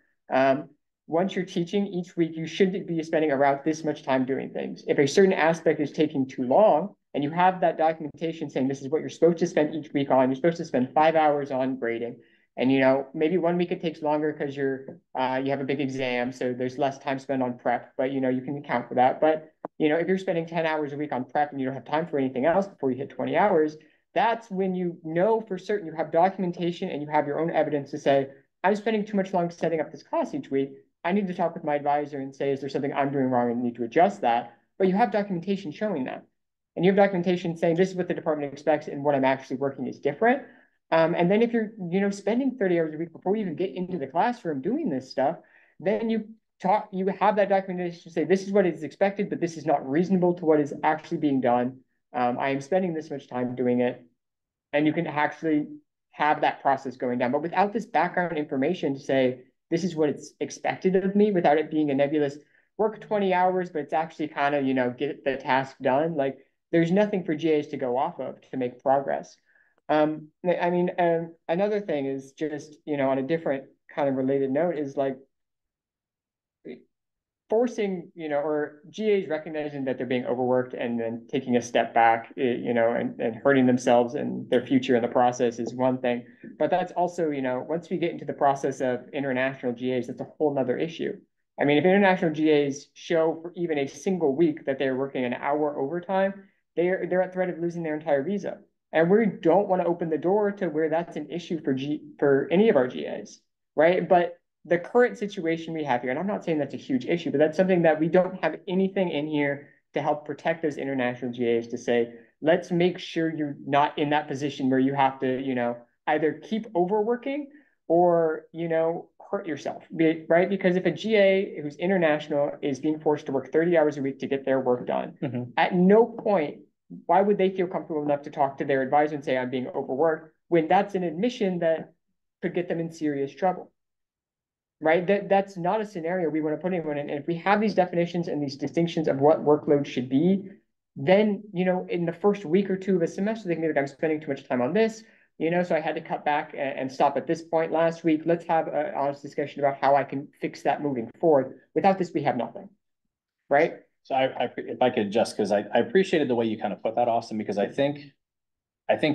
Once you're teaching each week, you should be spending around this much time doing things. If a certain aspect is taking too long and you have that documentation saying this is what you're supposed to spend each week on, you're supposed to spend 5 hours on grading. And, maybe 1 week it takes longer because you have a big exam, so there's less time spent on prep, but, you can account for that. But, if you're spending 10 hours a week on prep and you don't have time for anything else before you hit 20 hours, that's when you know for certain you have documentation and you have your own evidence to say, I'm spending too much long setting up this class each week. I need to talk with my advisor and say, is there something I'm doing wrong and need to adjust that? But you have documentation showing that. And you have documentation saying this is what the department expects and what I'm actually working is different. And then if you're, spending 30 hours a week before you even get into the classroom doing this stuff, then you have that documentation to say, this is what is expected, but this is not reasonable to what is actually being done. I am spending this much time doing it. And you can actually have that process going down. But without this background information to say, this is what it's expected of me, without it being a nebulous work 20 hours, but it's actually kind of, get the task done. Like there's nothing for GAs to go off of to make progress. Another thing is just, on a different kind of related note is like forcing, or GAs recognizing that they're being overworked and then taking a step back, and hurting themselves and their future in the process is one thing. But that's also, once we get into the process of international GAs, that's a whole nother issue. I mean, if international GAs show for even a single week that they're working an hour overtime, they're at threat of losing their entire visa. And we don't want to open the door to where that's an issue for any of our GAs, right? But the current situation we have here, and I'm not saying that's a huge issue, but that's something that we don't have anything in here to help protect those international GAs to say, let's make sure you're not in that position where you have to, either keep overworking or, hurt yourself, right? Because if a GA who's international is being forced to work 30 hours a week to get their work done, at no point, why would they feel comfortable enough to talk to their advisor and say, I'm being overworked, when that's an admission that could get them in serious trouble, right? That's not a scenario we want to put anyone in. And if we have these definitions and these distinctions of what workload should be, then, in the first week or two of a semester, they can be like, I'm spending too much time on this, so I had to cut back and stop at this point last week. Let's have an honest discussion about how I can fix that moving forward. Without this, we have nothing, right? So if I could just, because I appreciated the way you kind of put that, Austin, because I think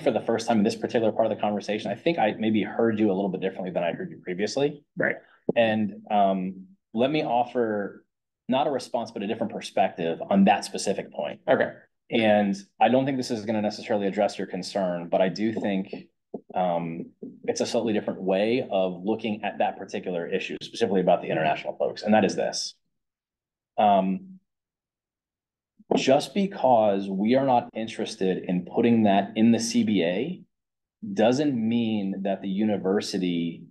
for the first time in this particular part of the conversation, I think I maybe heard you a little bit differently than I heard you previously. Right. And let me offer not a response, but a different perspective on that specific point. Okay. And I don't think this is going to necessarily address your concern, but I do think it's a slightly different way of looking at that particular issue, specifically about the international folks. And that is this. Just because we are not interested in putting that in the CBA doesn't mean that the university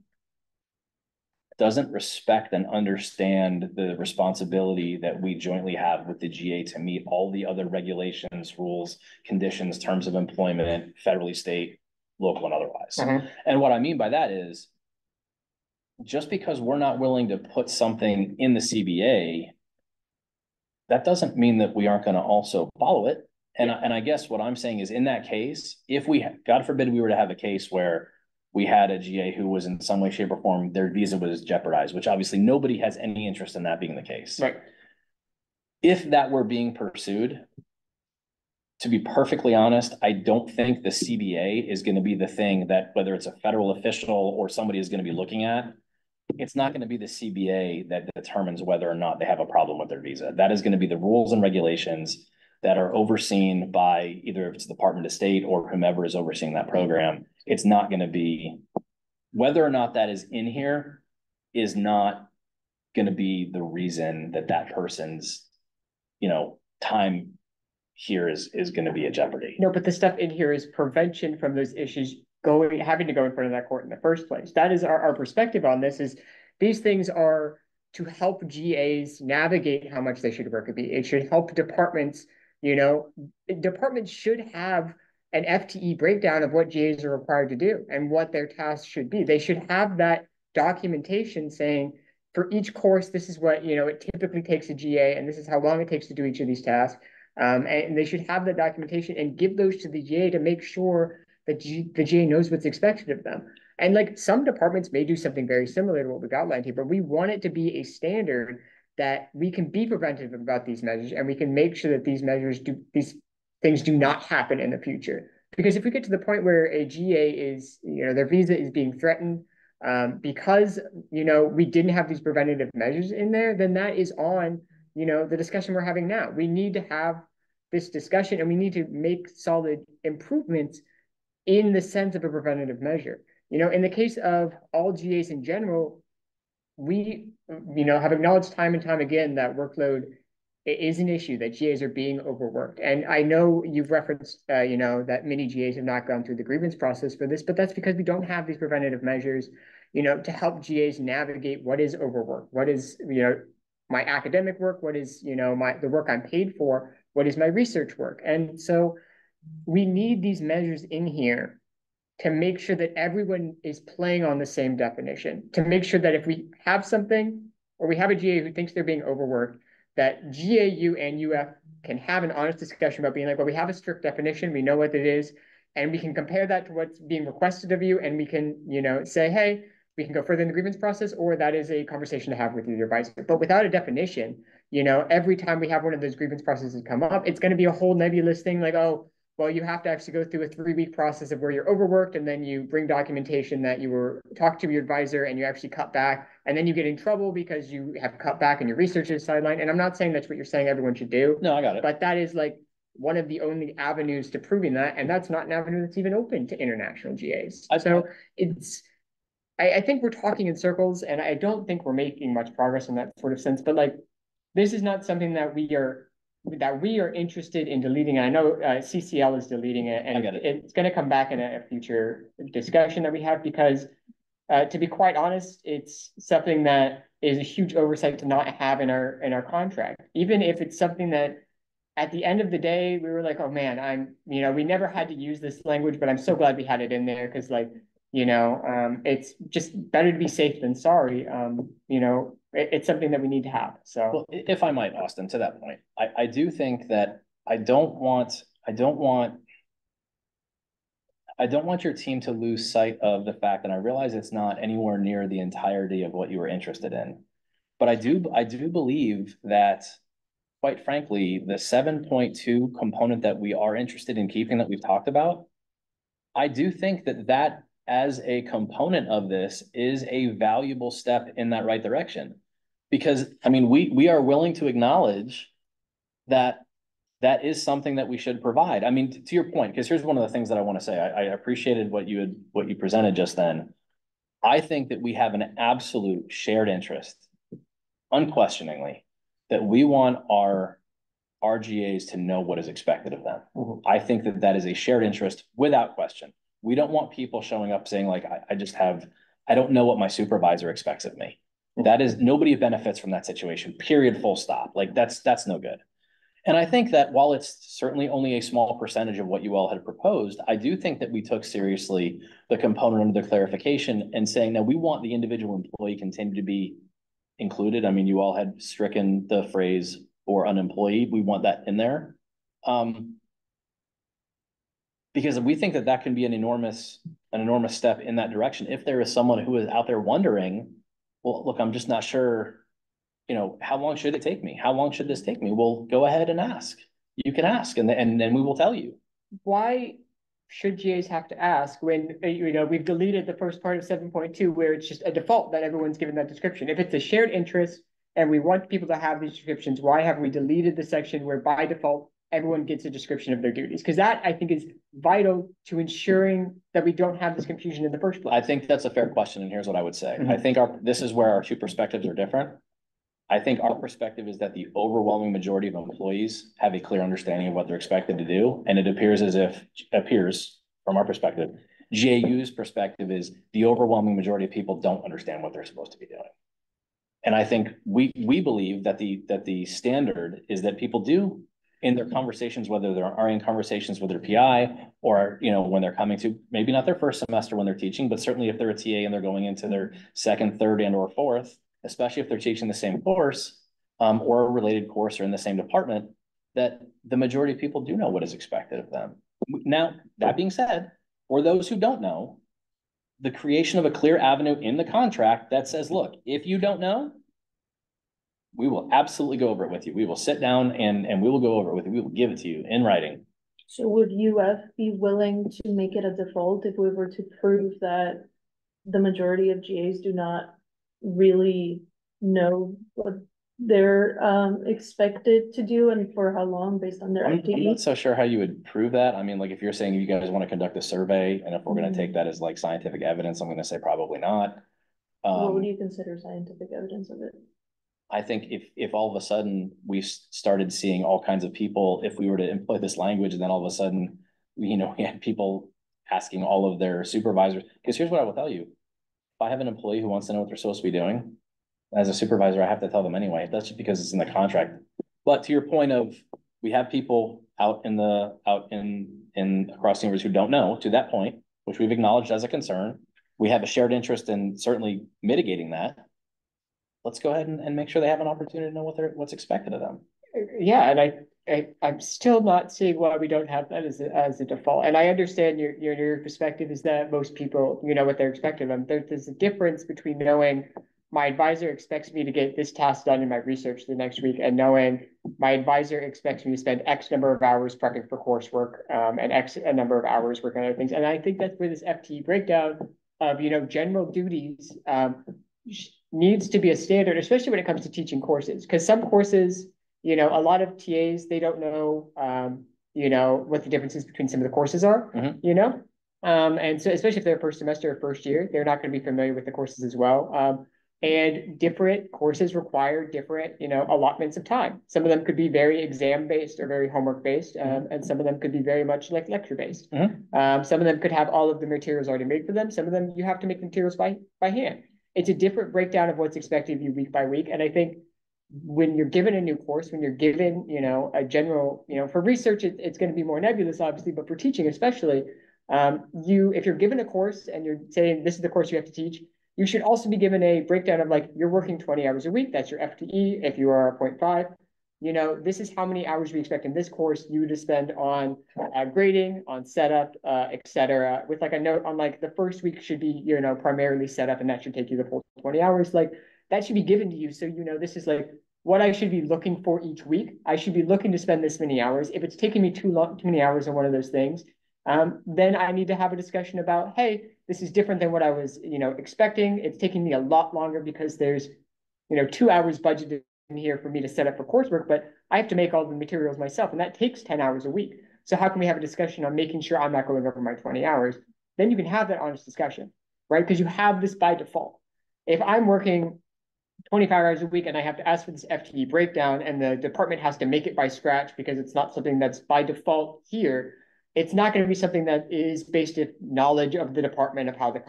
doesn't respect and understand the responsibility that we jointly have with the GA to meet all the other regulations, rules, conditions, terms of employment, federally, state, local, and otherwise. And what I mean by that is, just because we're not willing to put something in the CBA, that doesn't mean that we aren't going to also follow it. And I guess what I'm saying is, in that case, if we, God forbid, we were to have a case where we had a GA who was in some way, shape, or form, their visa was jeopardized, which obviously nobody has any interest in that being the case. Right. If that were being pursued, to be perfectly honest, I don't think the CBA is going to be the thing that, whether it's a federal official or somebody is going to be looking at, it's not going to be the CBA that determines whether or not they have a problem with their visa. That is going to be the rules and regulations that are overseen by either if it's the Department of State or whomever is overseeing that program. It's not going to be, whether or not that is in here is not going to be the reason that that person's, time here is going to be a jeopardy. No, but the stuff in here is prevention from those issues having to go in front of that court in the first place. That is our perspective on this. Is these things are to help GAs navigate how much they should work. It should help departments. Departments should have an FTE breakdown of what GAs are required to do and what their tasks should be. They should have that documentation saying, for each course, this is what it typically takes a GA, and this is how long it takes to do each of these tasks. And they should have the documentation and give those to the GA to make sure that the GA knows what's expected of them. And like some departments may do something very similar to what we've outlined here, but we want it to be a standard that we can be preventive about these measures, and we can make sure that these things do not happen in the future. Because if we get to the point where a GA is, their visa is being threatened because, we didn't have these preventative measures in there, then that is on, the discussion we're having now. We need to have this discussion, and we need to make solid improvements in the sense of a preventative measure. In the case of all GAs in general, we, have acknowledged time and time again that workload is an issue, that GAs are being overworked. And I know you've referenced, that many GAs have not gone through the grievance process for this, but that's because we don't have these preventative measures, to help GAs navigate what is overwork, what is, my academic work, what is, the work I'm paid for, what is my research work. And so we need these measures in here to make sure that everyone is playing on the same definition, to make sure that if we have something, or we have a GA who thinks they're being overworked, that GAU and UF can have an honest discussion about being like, well, we have a strict definition, we know what it is, and we can compare that to what's being requested of you, and we can, say, hey, we can go further in the grievance process, or that is a conversation to have with your advisor. But without a definition, every time we have one of those grievance processes come up, it's going to be a whole nebulous thing like, oh, well, you have to actually go through a 3-week process of where you're overworked, and then you bring documentation that you were talked to your advisor and you actually cut back, and then you get in trouble because you have cut back and your research is sidelined. And I'm not saying that's what you're saying everyone should do. No, I got it. But that is like one of the only avenues to proving that, and that's not an avenue that's even open to international GAs. I think we're talking in circles, and I don't think we're making much progress in that sort of sense. But like, this is not something that we are interested in deleting. And I know CCL is deleting it, and it's going to come back in a future discussion that we have, because to be quite honest, it's something that is a huge oversight to not have in our contract. Even if it's something that at the end of the day, we were like, oh man, we never had to use this language, but I'm so glad we had it in there because like, it's just better to be safe than sorry. It's something that we need to have. So, well, if I might, Austin, to that point, I do think that I don't want your team to lose sight of the fact that I realize it's not anywhere near the entirety of what you were interested in. But I do believe that, quite frankly, the 7.2 component that we are interested in keeping that we've talked about, I do think that as a component of this is a valuable step in that right direction. Because I mean, we are willing to acknowledge that is something that we should provide. I mean, to your point, because here's one of the things that I want to say. I appreciated what you presented just then. I think that we have an absolute shared interest, unquestioningly, that we want our GAs to know what is expected of them. Mm-hmm. I think that is a shared interest without question. We don't want people showing up saying like, I don't know what my supervisor expects of me. That is, nobody benefits from that situation, period, full stop. Like that's no good. And I think that while it's certainly only a small percentage of what you all had proposed, I do think that we took seriously the component of the clarification and saying, now we want the individual employee continue to be included. I mean, you all had stricken the phrase or unemployed. We want that in there. Because we think that can be an enormous step in that direction. If there is someone who is out there wondering, well, look, I'm just not sure, how long should it take me? How long should this take me? Well, go ahead and ask. You can ask, and then we will tell you. Why should GAs have to ask when, we've deleted the first part of 7.2 where it's just a default that everyone's given that description? If it's a shared interest and we want people to have these descriptions, why have we deleted the section where by default everyone gets a description of their duties? Because that, I think, is vital to ensuring that we don't have this confusion in the first place. I think that's a fair question, and here's what I would say. Mm-hmm. I think this is where our two perspectives are different. I think our perspective is that the overwhelming majority of employees have a clear understanding of what they're expected to do, and it appears from our perspective, GAU's perspective is the overwhelming majority of people don't understand what they're supposed to be doing. And I think we believe that the standard is that people do in their conversations, whether they are in conversations with their PI or, when they're coming to maybe not their first semester when they're teaching, but certainly if they're a TA and they're going into their second, third, and or fourth, especially if they're teaching the same course or a related course or in the same department, that the majority of people do know what is expected of them. Now, that being said, for those who don't know, the creation of a clear avenue in the contract that says, look, if you don't know, we will absolutely go over it with you. We will sit down and we will go over it with you. We will give it to you in writing. So would UF be willing to make it a default if we were to prove that the majority of GAs do not really know what they're expected to do and for how long based on their FTE? I'm not so sure how you would prove that. I mean, like if you're saying you guys want to conduct a survey and if we're going to take that as like scientific evidence, I'm going to say probably not. What would you consider scientific evidence of it? I think if all of a sudden we started seeing all kinds of people, if we were to employ this language and then all of a sudden, we had people asking all of their supervisors, because here's what I will tell you. If I have an employee who wants to know what they're supposed to be doing, as a supervisor, I have to tell them anyway. That's just because it's in the contract. But to your point of, we have people out in across the universe who don't know, to that point, which we've acknowledged as a concern. We have a shared interest in certainly mitigating that. Let's go ahead and make sure they have an opportunity to know what's expected of them. Yeah, and I'm still not seeing why we don't have that as a default. And I understand your perspective is that most people, what they're expected of them. There's a difference between knowing my advisor expects me to get this task done in my research the next week and knowing my advisor expects me to spend X number of hours prepping for coursework and X a number of hours working on other things. And I think that's where this FTE breakdown of, general duties needs to be a standard, especially when it comes to teaching courses. Because some courses, a lot of TAs, they don't know, what the differences between some of the courses are, and so especially if they're first semester or first year, they're not going to be familiar with the courses as well. And different courses require different, allotments of time. Some of them could be very exam based or very homework based, and some of them could be very much like lecture based. Some of them could have all of the materials already made for them. Some of them you have to make the materials by hand. It's a different breakdown of what's expected of you week by week. And I think when you're given a new course, when you're given, a general, for research, it's going to be more nebulous, obviously, but for teaching especially, if you're given a course and you're saying this is the course you have to teach, you should also be given a breakdown of like, you're working 20 hours a week. That's your FTE. If you are 0.5, this is how many hours we expect in this course you to spend on grading, on setup, et cetera, with like a note on like the first week should be, primarily setup, and that should take you the full 20 hours. Like that should be given to you. So, this is like what I should be looking for each week. I should be looking to spend this many hours. If it's taking me too many hours on one of those things, then I need to have a discussion about, hey, this is different than what I was, expecting. It's taking me a lot longer because there's, 2 hours budgeted in here for me to set up for coursework, but I have to make all the materials myself, and that takes 10 hours a week. So how can we have a discussion on making sure I'm not going over my 20 hours? Then you can have that honest discussion, right? Because you have this by default. If I'm working 25 hours a week and I have to ask for this FTE breakdown and the department has to make it by scratch because it's not something that's by default here, it's not going to be something that is based on knowledge of the department of how the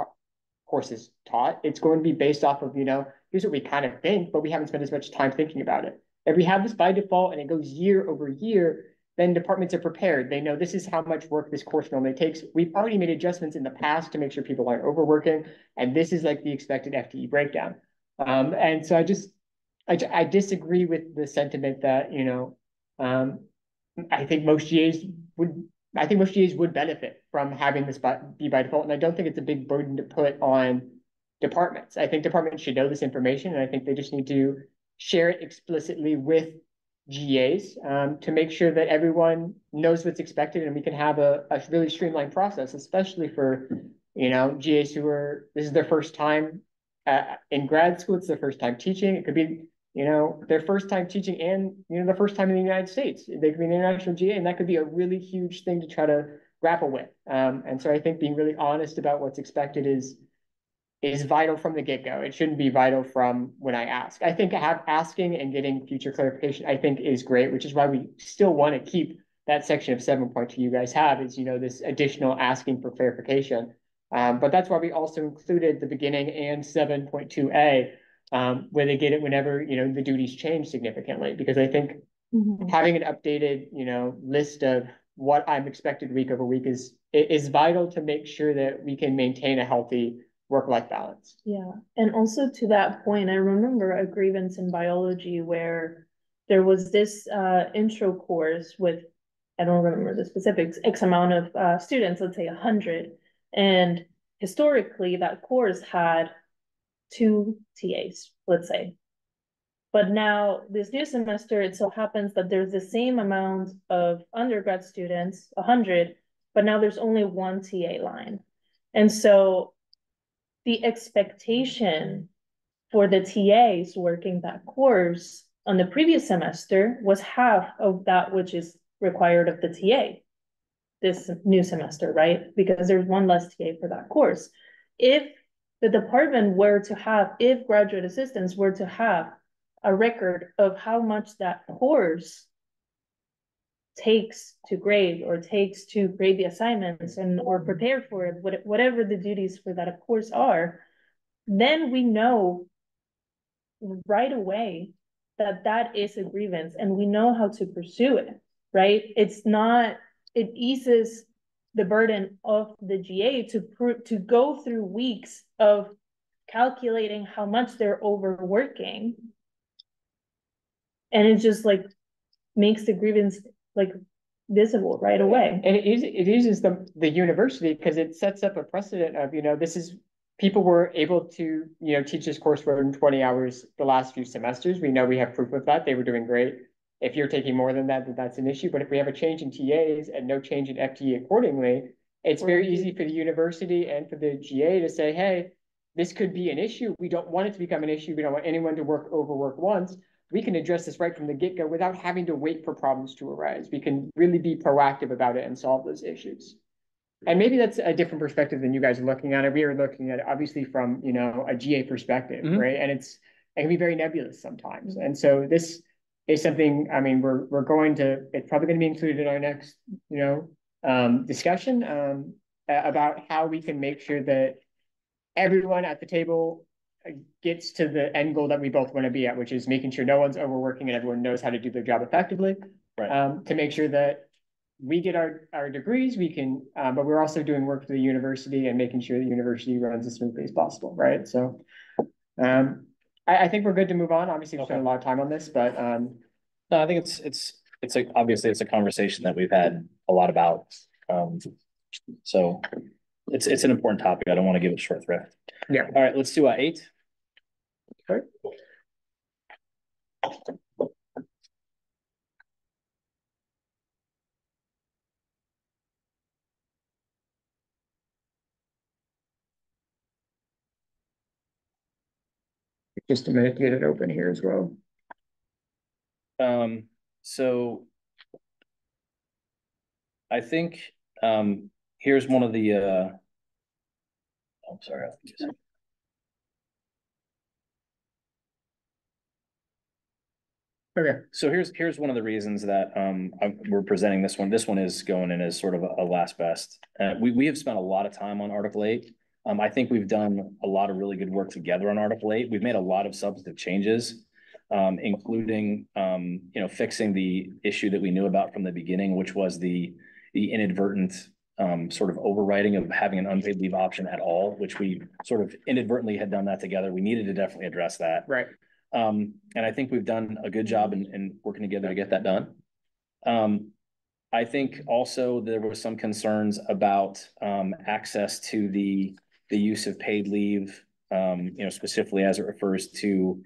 course is taught. It's going to be based off of, here's what we kind of think, but we haven't spent as much time thinking about it. If we have this by default and it goes year over year, then departments are prepared. They know this is how much work this course normally takes. We've already made adjustments in the past to make sure people aren't overworking, and this is like the expected FTE breakdown. And so I disagree with the sentiment that, I think most GAs would benefit from having this be by default. And I don't think it's a big burden to put on departments. I think departments should know this information, and I think they just need to share it explicitly with GAs to make sure that everyone knows what's expected and we can have a really streamlined process, especially for, GAs this is their first time in grad school, it's their first time teaching. It could be, their first time teaching and, the first time in the United States. They could be an international GA, and that could be a really huge thing to try to grapple with. And so I think being really honest about what's expected is vital from the get-go. It shouldn't be vital from when I ask. I think asking and getting future clarification, I think, is great, which is why we still want to keep that section of 7.2 you guys have is, this additional asking for clarification. But that's why we also included the beginning and 7.2a, where they get it whenever, the duties change significantly, because I think having an updated, list of what I'm expected week over week is vital to make sure that we can maintain a healthy work-life balance. Yeah. And also to that point, I remember a grievance in biology where there was this intro course with, I don't remember the specifics, X amount of students, let's say 100. And historically, that course had 2 TAs, let's say. But now this new semester, it so happens that there's the same amount of undergrad students, 100, but now there's only 1 TA line. And so the expectation for the TAs working that course on the previous semester was half of that which is required of the TA this new semester, right? Because there's 1 less TA for that course. If the department were to have, if graduate assistants were to have a record of how much that course takes to grade or takes to grade the assignments and or prepare for it, whatever the duties for that course are, then we know right away that that is a grievance and we know how to pursue it, right? It eases the burden of the GA to go through weeks of calculating how much they're overworking. And it just like makes the grievance like visible right away. And it uses the university because it sets up a precedent of, people were able to, teach this coursework in 20 hours the last few semesters. We know we have proof of that. They were doing great. If you're taking more than that, then that's an issue. But if we have a change in TAs and no change in FTE accordingly, it's very easy for the university and for the GA to say, hey, this could be an issue. We don't want it to become an issue. We don't want anyone to overwork once. We can address this right from the get-go without having to wait for problems to arise. We can really be proactive about it and solve those issues. And maybe that's a different perspective than you guys are looking at it. We are looking at it obviously from, you know, a GA perspective, right? And it can be very nebulous sometimes. And so this is something, I mean, we're going to, it's probably going to be included in our next, you know, discussion about how we can make sure that everyone at the table gets to the end goal that we both want to be at, which is making sure no one's overworking and everyone knows how to do their job effectively. Right. To make sure that we get our degrees, we can, but we're also doing work for the university and making sure the university runs as smoothly as possible, right? So I think we're good to move on. Obviously, we spent a lot of time on this, but no, I think obviously it's a conversation that we've had a lot about. So it's an important topic. I don't want to give it short thrift. Yeah. All right, let's do 8. Okay. Just a minute to get it open here as well. So I think here's one of the I'm sorry. Okay. So here's one of the reasons that we're presenting this one. This one is going in as sort of a last best. We have spent a lot of time on Article 8. I think we've done a lot of really good work together on Article 8. We've made a lot of substantive changes, including you know, fixing the issue that we knew about from the beginning, which was the inadvertent sort of overwriting of having an unpaid leave option at all, which we sort of inadvertently had done that together. We needed to definitely address that. Right. And I think we've done a good job in working together to get that done. I think also there were some concerns about access to the use of paid leave, you know, specifically as it refers to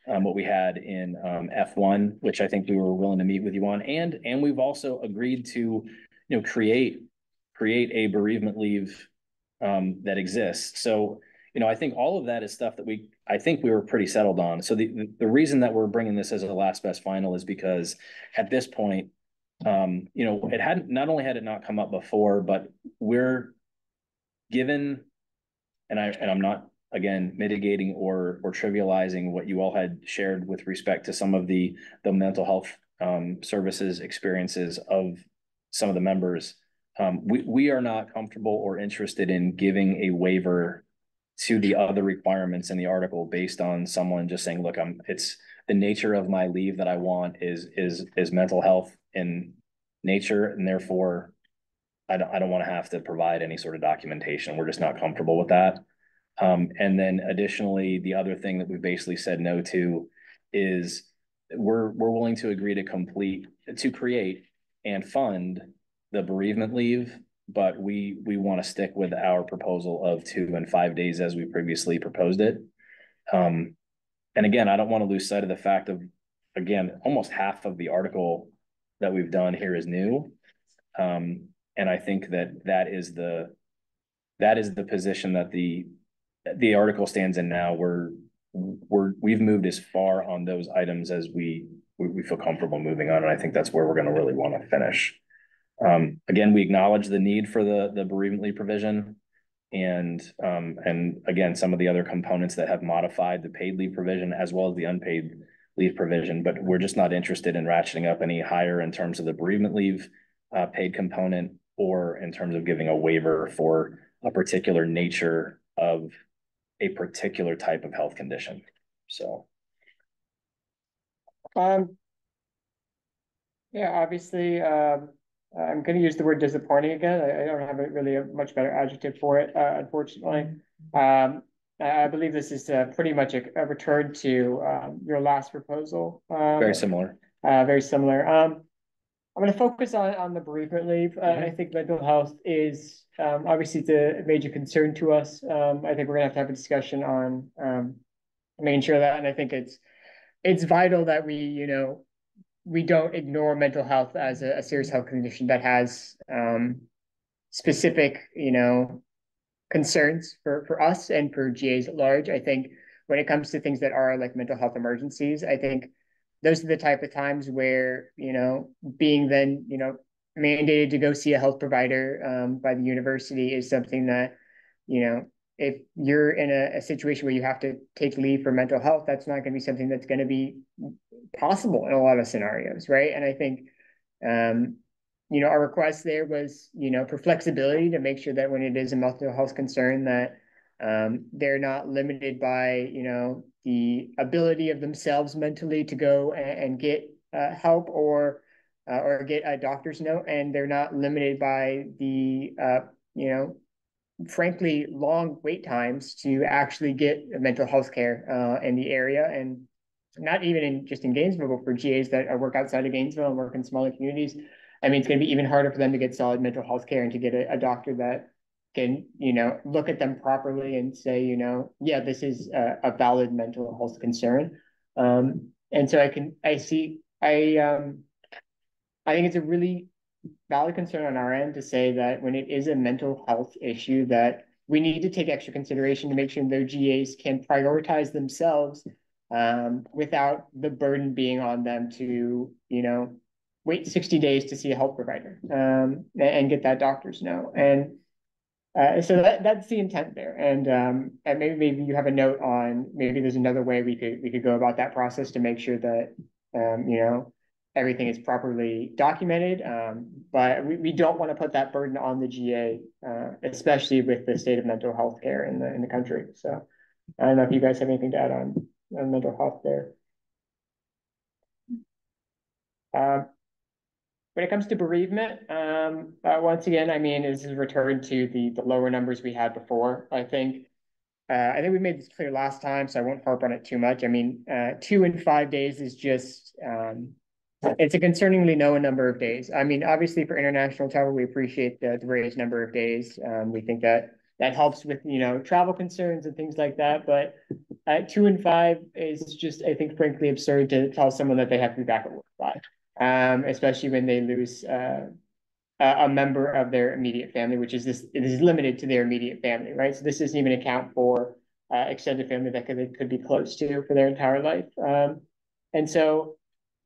what we had in F1, which I think we were willing to meet with you on, and we've also agreed to, you know, create a bereavement leave that exists. So, you know, I think all of that is stuff that I think we were pretty settled on. So the reason that we're bringing this as a last best final is because at this point, you know, not only had it not come up before, but we're given, and I'm not, again, mitigating or trivializing what you all had shared with respect to some of the mental health services experiences of some of the members. We are not comfortable or interested in giving a waiver to the other requirements in the article based on someone just saying, look, it's the nature of my leave that I want is mental health in nature, and therefore I don't want to have to provide any sort of documentation. We're just not comfortable with that. And then additionally, the other thing that we basically said no to is we're willing to agree to create and fund the bereavement leave, but we want to stick with our proposal of 2 and 5 days as we previously proposed it. And again, I don't want to lose sight of the fact of, again, almost half of the article that we've done here is new. And I think that is the position that the article stands in now. We've moved as far on those items as we feel comfortable moving on, and I think that's where we're going to really want to finish. Again, we acknowledge the need for the bereavement leave provision, and again, some of the other components that have modified the paid leave provision as well as the unpaid leave provision, but we're just not interested in ratcheting up any higher in terms of the bereavement leave paid component or in terms of giving a waiver for a particular nature of a particular type of health condition. So. Yeah, obviously, I'm going to use the word disappointing again. I don't have really a much better adjective for it, unfortunately. I believe this is pretty much a return to your last proposal. Very similar. Very similar. I'm going to focus on the bereavement leave. I think mental health is obviously the major concern to us. I think we're going to have a discussion on making sure that, and I think it's vital that we don't ignore mental health as a serious health condition that has specific, concerns for us and for GAs at large. I think when it comes to things that are like mental health emergencies, I think those are the type of times where, being then, mandated to go see a health provider by the university is something that, you know, if you're in a situation where you have to take leave for mental health, that's not going to be something that's going to be possible in a lot of scenarios, right? And I think, our request there was, for flexibility to make sure that when it is a mental health concern that they're not limited by, the ability of themselves mentally to go and get help or get a doctor's note, and they're not limited by the, frankly, long wait times to actually get mental health care in the area. And not even just in Gainesville, but for GAs that work outside of Gainesville and work in smaller communities. I mean, it's going to be even harder for them to get solid mental health care and to get a doctor that can, look at them properly and say, yeah, this is a valid mental health concern. And so I think it's a really valid concern on our end to say that when it is a mental health issue, that we need to take extra consideration to make sure their GAs can prioritize themselves without the burden being on them to, wait 60 days to see a health provider and get that doctor's note. And so that's the intent there. And maybe you have a note on, maybe there's another way we could go about that process to make sure that, everything is properly documented. But we don't want to put that burden on the GA, especially with the state of mental health care in the country. So I don't know if you guys have anything to add on mental health there. When it comes to bereavement, once again, I mean, this is returned to the lower numbers we had before. I think we made this clear last time, so I won't harp on it too much. I mean, 2 and 5 days is just, it's a concerningly low number of days. I mean, obviously for international travel, we appreciate the raised number of days. We think that helps with, travel concerns and things like that. But 2 and 5 is just, I think, frankly absurd to tell someone that they have to be back at work by. Especially when they lose a member of their immediate family, which is it is limited to their immediate family, right? So this doesn't even account for extended family that they could be close to for their entire life. And so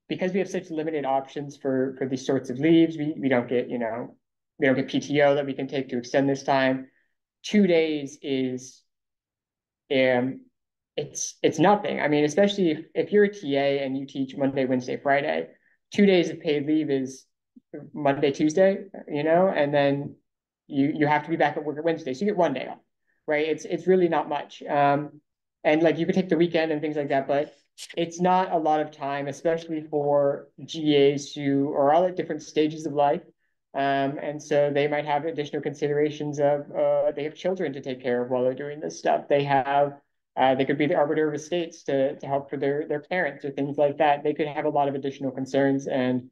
because we have such limited options for these sorts of leaves, we don't get, we don't get PTO that we can take to extend this time. 2 days is it's nothing. I mean, especially if you're a TA and you teach Monday, Wednesday, Friday, 2 days of paid leave is Monday, Tuesday, and then you have to be back at work at Wednesday. So you get 1 day off, right? It's really not much. And like you could take the weekend and things like that, but it's not a lot of time, especially for GAs who are all at different stages of life. And so they might have additional considerations of they have children to take care of while they're doing this stuff. They could be the arbiter of estates to help for their parents or things like that. They could have a lot of additional concerns, and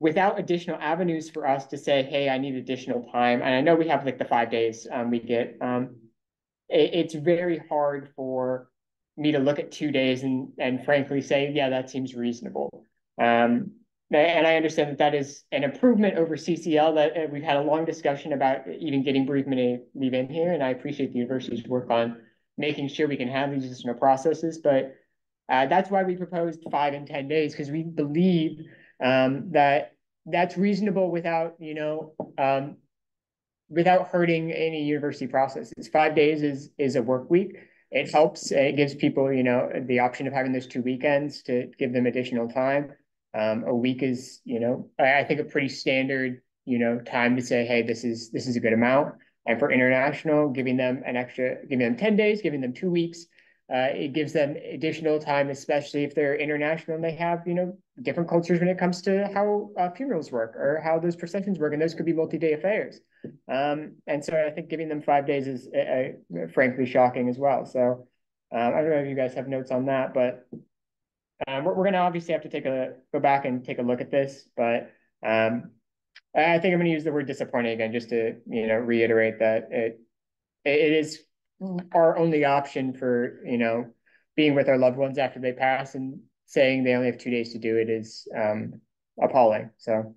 without additional avenues for us to say, hey, I need additional time. And I know we have like the 5 days we get. It's very hard for me to look at 2 days and frankly say, yeah, that seems reasonable. And I understand that is an improvement over CCL, that we've had a long discussion about even getting bereavement leave in here. And I appreciate the university's work on making sure we can have these additional processes. But that's why we proposed 5 and 10 days, because we believe that that's reasonable without, without hurting any university processes. 5 days is a work week. It helps. It gives people, the option of having those 2 weekends to give them additional time. A week is, I think a pretty standard, time to say, hey, this is a good amount. And for international, giving them 10 days, giving them 2 weeks, it gives them additional time, especially if they're international and they have, different cultures when it comes to how funerals work or how those processions work. And those could be multi-day affairs. And so I think giving them 5 days is frankly shocking as well. So I don't know if you guys have notes on that, but we're going to obviously have to go back and take a look at this. But I think I'm going to use the word disappointing again, just to, reiterate that it is our only option for, being with our loved ones after they pass, and saying they only have 2 days to do it is appalling. So.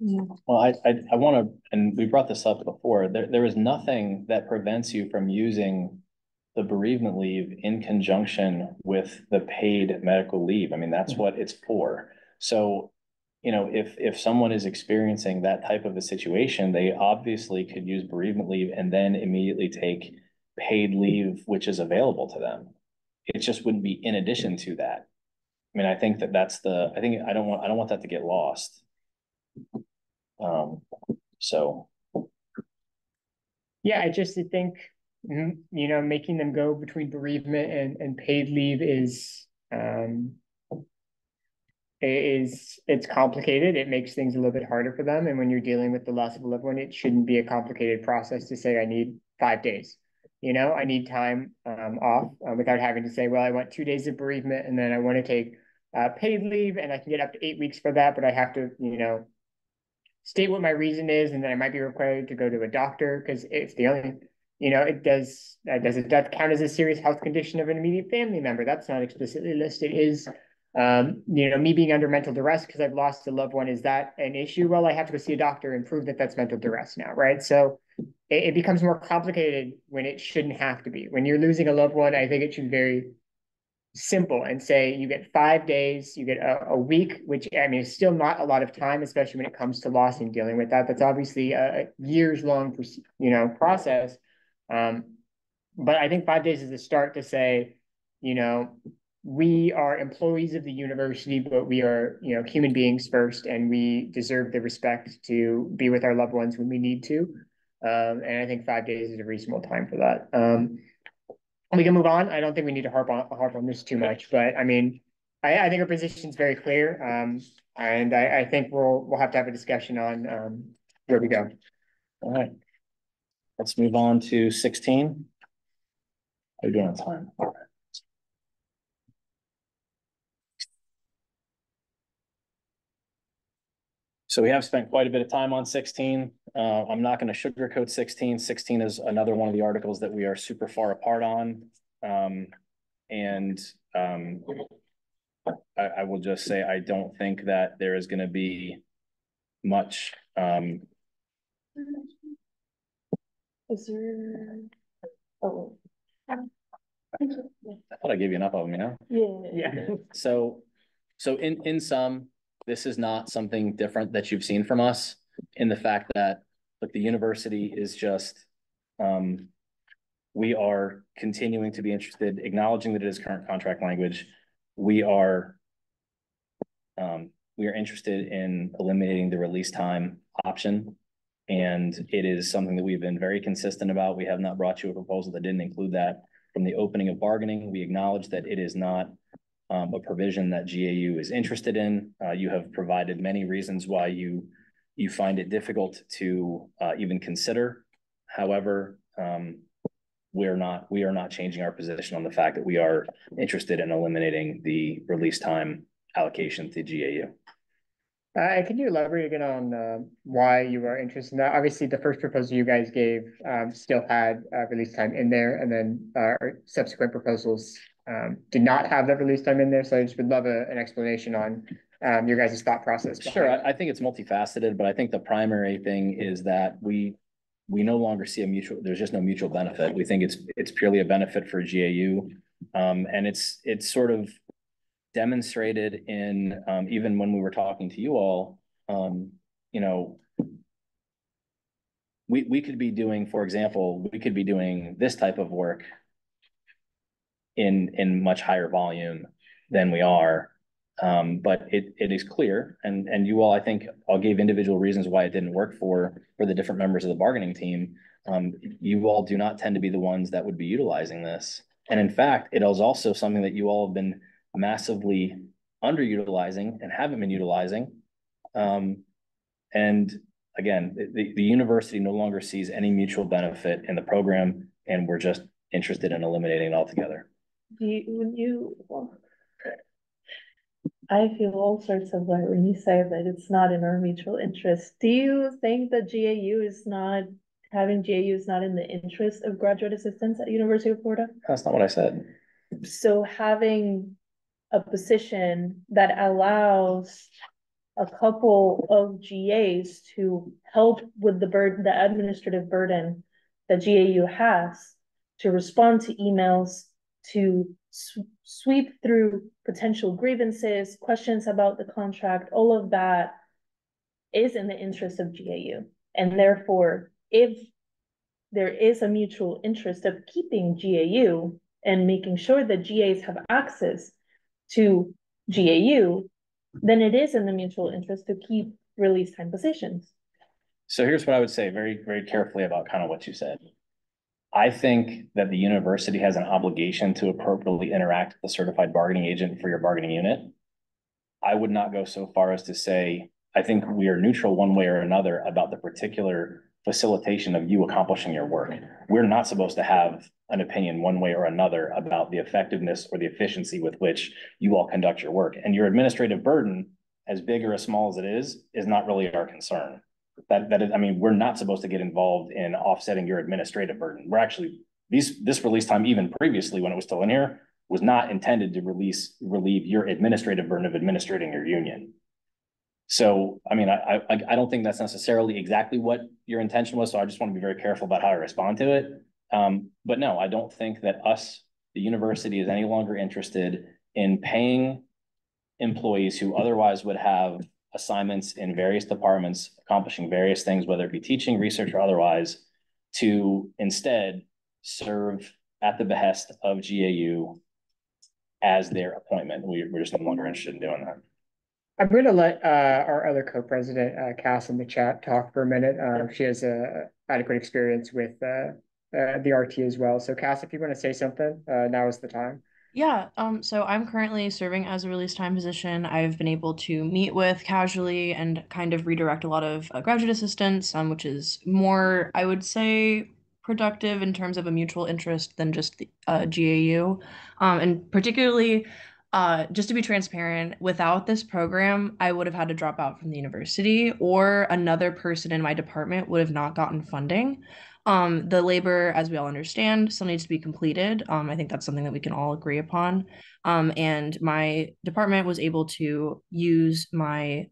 Well, I want to, and we brought this up before, there is nothing that prevents you from using the bereavement leave in conjunction with the paid medical leave. I mean, that's what it's for. So you know, if someone is experiencing that type of a situation, they obviously could use bereavement leave and then immediately take paid leave, which is available to them. It just wouldn't be in addition to that. I mean, I think I don't want that to get lost. So. Yeah, I just think, you know, making them go between bereavement and paid leave it's complicated. It makes things a little bit harder for them. And when you're dealing with the loss of a loved one, it shouldn't be a complicated process to say, I need 5 days. You know, I need time off without having to say, well, I want 2 days of bereavement and then I want to take paid leave and I can get up to 8 weeks for that, but I have to, you know, state what my reason is, and then I might be required to go to a doctor because it's the only, you know, does a death count as a serious health condition of an immediate family member? That's not explicitly listed. Is you know, me being under mental duress because I've lost a loved one, is that an issue? Well, I have to go see a doctor and prove that that's mental duress now, right? So it becomes more complicated when it shouldn't have to be. When you're losing a loved one, I think it should be very simple and say you get 5 days, you get a week, which I mean is still not a lot of time, especially when it comes to loss and dealing with that. That's obviously a years long, you know, process. But I think 5 days is the start to say, you know, we are employees of the university, but we are, you know, human beings first, and we deserve the respect to be with our loved ones when we need to. And I think 5 days is a reasonable time for that. We can move on. I don't think we need to harp on this too much, but I mean, I think our position is very clear. And I think we'll have to have a discussion on where we go. All right. Let's move on to 16. How are you doing on time? All right. So we have spent quite a bit of time on 16. I'm not going to sugarcoat 16. 16 is another one of the articles that we are super far apart on. I will just say, I don't think that there is going to be much. Is there? Oh. I thought I gave you enough of them, you know? Yeah. So in sum, this is not something different that you've seen from us, in the fact that, look, the university is just, we are continuing to be interested, acknowledging that it is current contract language. We are interested in eliminating the release time option. And it is something that we've been very consistent about. We have not brought you a proposal that didn't include that. From the opening of bargaining, we acknowledge that it is not a provision that GAU is interested in. You have provided many reasons why you find it difficult to even consider. However, we are not changing our position on the fact that we are interested in eliminating the release time allocation to GAU. Can you elaborate again on why you are interested in that? Obviously, the first proposal you guys gave still had release time in there, and then subsequent proposals did not have that release time in there. So I just would love an explanation on your guys' thought process. Sure, I think it's multifaceted, but I think the primary thing is that we no longer see there's just no mutual benefit. We think it's purely a benefit for GAU, and it's sort of demonstrated in even when we were talking to you all, you know, we could be doing, for example, we could be doing this type of work in much higher volume than we are. But it is clear, and you all, I think I'll give individual reasons why it didn't work for the different members of the bargaining team. You all do not tend to be the ones that would be utilizing this. And in fact, it is also something that you all have been massively underutilizing and haven't been utilizing. And again, the university no longer sees any mutual benefit in the program, and we're just interested in eliminating it altogether. I feel all sorts of way when you say that it's not in our mutual interest. Do you think that having GAU is not in the interest of graduate assistants at University of Florida? That's not what I said. So having a position that allows a couple of GAs to help with the administrative burden that GAU has, to respond to emails, to sweep through potential grievances, questions about the contract, all of that is in the interest of GAU. And therefore, if there is a mutual interest of keeping GAU and making sure that GAs have access to GAU, then it is in the mutual interest to keep release time positions. So here's what I would say very, very carefully about kind of what you said. I think that the university has an obligation to appropriately interact with the certified bargaining agent for your bargaining unit. I would not go so far as to say, I think we are neutral one way or another about the particular facilitation of you accomplishing your work. We're not supposed to have an opinion one way or another about the effectiveness or the efficiency with which you all conduct your work. And your administrative burden, as big or as small as it is not really our concern. That is, I mean, we're not supposed to get involved in offsetting your administrative burden. We're actually, this release time, even previously when it was still in here, was not intended to relieve your administrative burden of administrating your union. So, I mean, I don't think that's necessarily exactly what your intention was. So I just want to be very careful about how I respond to it. But no, I don't think that the university, is any longer interested in paying employees who otherwise would have assignments in various departments, accomplishing various things, whether it be teaching, research, or otherwise, to instead serve at the behest of GAU as their appointment. We're just no longer interested in doing that. I'm going to let our other co-president, Cass, in the chat talk for a minute. She has adequate experience with the RT as well. So Cass, if you want to say something, now is the time. Yeah, so I'm currently serving as a release time position. I've been able to meet with casually and kind of redirect a lot of graduate assistants, which is more, I would say, productive in terms of a mutual interest than just the GAU. And particularly, just to be transparent, without this program, I would have had to drop out from the university, or another person in my department would have not gotten funding. The labor, as we all understand, still needs to be completed. I think that's something that we can all agree upon. And my department was able to use my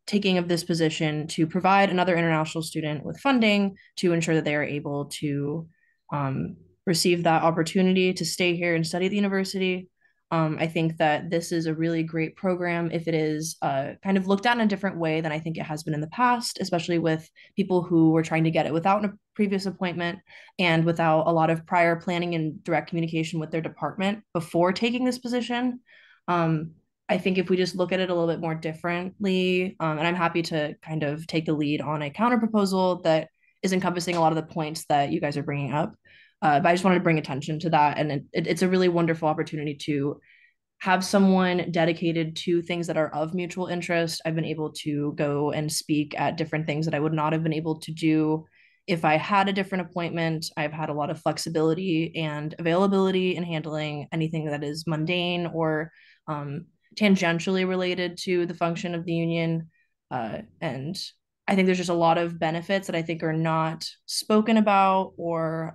taking of this position to provide another international student with funding to ensure that they are able to receive that opportunity to stay here and study at the university. I think that this is a really great program if it is kind of looked at in a different way than I think it has been in the past, especially with people who were trying to get it without a previous appointment and without a lot of prior planning and direct communication with their department before taking this position. I think if we just look at it a little bit more differently, and I'm happy to kind of take the lead on a counter proposal that is encompassing a lot of the points that you guys are bringing up. But I just wanted to bring attention to that. And it's a really wonderful opportunity to have someone dedicated to things that are of mutual interest. I've been able to go and speak at different things that I would not have been able to do if I had a different appointment. I've had a lot of flexibility and availability in handling anything that is mundane or tangentially related to the function of the union. And I think there's just a lot of benefits that I think are not spoken about or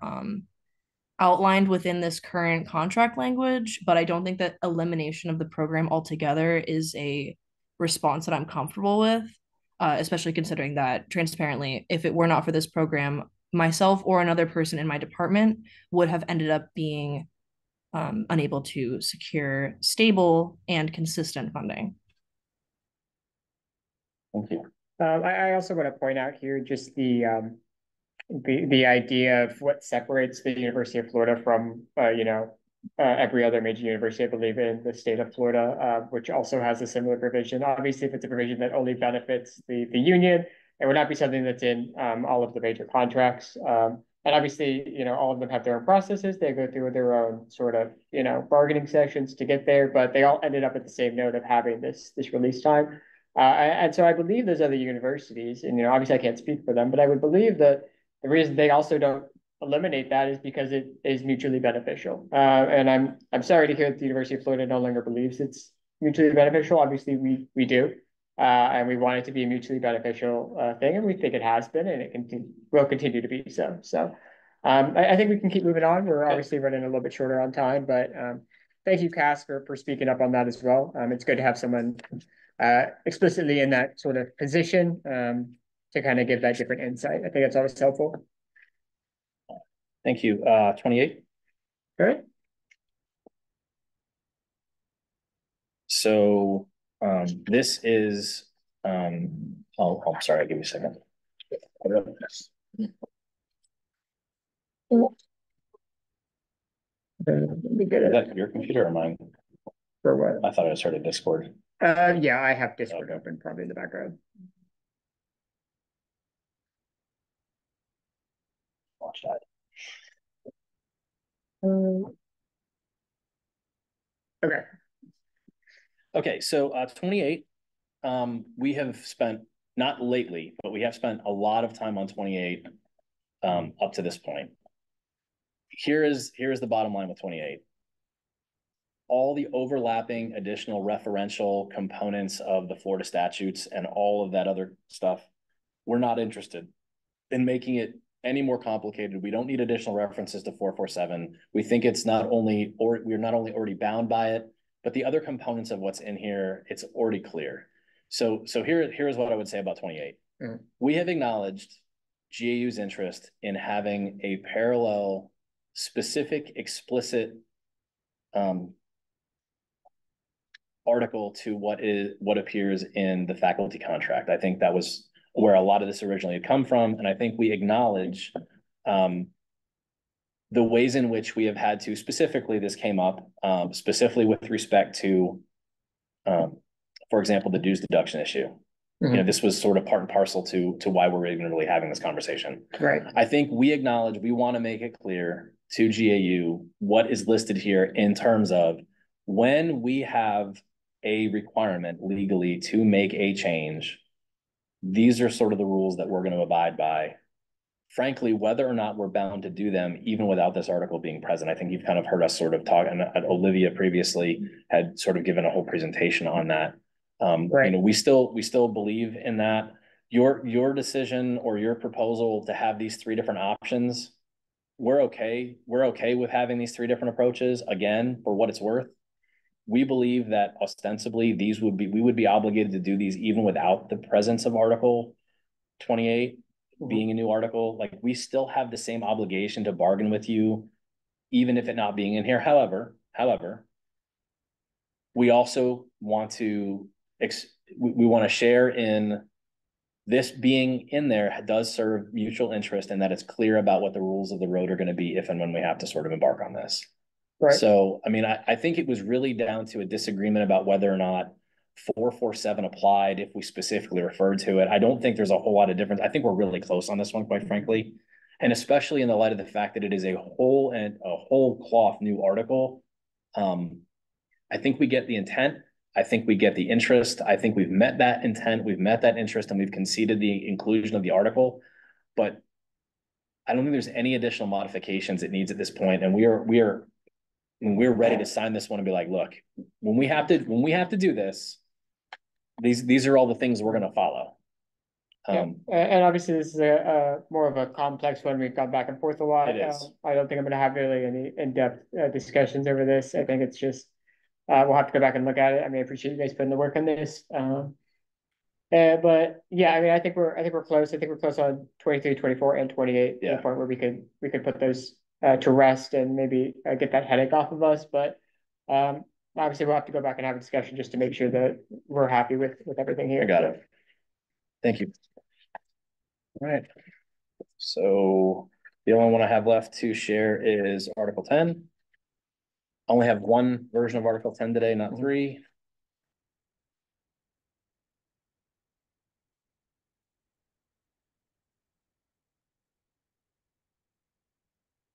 outlined within this current contract language, but I don't think that elimination of the program altogether is a response that I'm comfortable with, especially considering that, transparently, if it were not for this program, myself or another person in my department would have ended up being unable to secure stable and consistent funding. Thank you. I also want to point out here just the idea of what separates the University of Florida from every other major university, I believe, in the state of Florida, which also has a similar provision. Obviously, if it's a provision that only benefits the union, it would not be something that's in all of the major contracts. And obviously, all of them have their own processes. They go through their own sort of, bargaining sessions to get there, but they all ended up at the same note of having this release time. And so I believe those other universities, and obviously I can't speak for them, but I would believe that the reason they also don't eliminate that is because it is mutually beneficial. And I'm sorry to hear that the University of Florida no longer believes it's mutually beneficial. Obviously, we do, and we want it to be a mutually beneficial thing, and we think it has been, and it will continue to be so. So, I think we can keep moving on. We're obviously running a little bit shorter on time, but thank you, Cass, for speaking up on that as well. It's good to have someone explicitly in that sort of position to kind of give that different insight. I think that's always helpful. Thank you. 28. All right. So, this is, oh, I'm sorry, give me a second. Is that your computer or mine? For what? I thought I just heard a Discord. Yeah, I have Discord Okay. open probably in the background. Watch that. Okay. Okay, so 28. We have spent, not lately, but we have spent a lot of time on 28 up to this point. Here's the bottom line with 28. All the overlapping additional referential components of the Florida statutes and all of that other stuff, we're not interested in making it any more complicated. We don't need additional references to 447. We think it's not only, or we're not only already bound by it, but the other components of what's in here, it's already clear. So here's what I would say about 28. We have acknowledged GAU's interest in having a parallel, specific, explicit article to what appears in the faculty contract. I think that was where a lot of this originally had come from, and I think we acknowledge the ways in which we have had to, specifically this came up, specifically with respect to, for example, the dues deduction issue. You know, this was sort of part and parcel to why we're even really having this conversation. Right. I think we acknowledge, we want to make it clear to GAU what is listed here in terms of when we have a requirement legally to make a change, these are sort of the rules that we're going to abide by. Frankly, whether or not we're bound to do them, even without this article being present, I think you've kind of heard us sort of talk, and Olivia previously had sort of given a whole presentation on that. Right. You know, we still believe in that. Your decision or your proposal to have these three different options, we're okay. We're okay with having these three different approaches. Again, for what it's worth, we believe that ostensibly we would be obligated to do these even without the presence of Article 28 being a new article. Like, we still have the same obligation to bargain with you, even if it not being in here. However, we also want to we want to share in this being in there does serve mutual interest, and that it's clear about what the rules of the road are going to be if and when we have to sort of embark on this. Right. So, I mean, I think it was really down to a disagreement about whether or not 447 applied if we specifically referred to it. I don't think there's a whole lot of difference. I think we're really close on this one, quite frankly. And especially in the light of the fact that it is a whole cloth new article. I think we get the intent. I think we get the interest. I think we've met that intent. We've met that interest, and we've conceded the inclusion of the article. But I don't think there's any additional modifications it needs at this point. And we're ready to sign this one and be like, look, when we have to do this, these are all the things we're going to follow. And obviously this is a more of a complex one. We've gone back and forth a lot. It is. I don't think I'm going to have really any in-depth discussions over this. I think it's just we'll have to go back and look at it. I mean, I appreciate you guys putting the work on this. But yeah, I mean, I think we're close. I think we're close on 23, 24, and 28 to the point where we could put those to rest and maybe get that headache off of us. But obviously we'll have to go back and have a discussion just to make sure that we're happy with everything here. I got it. Thank you. All right. So the only one I have left to share is Article 10. I only have one version of Article 10 today, not three.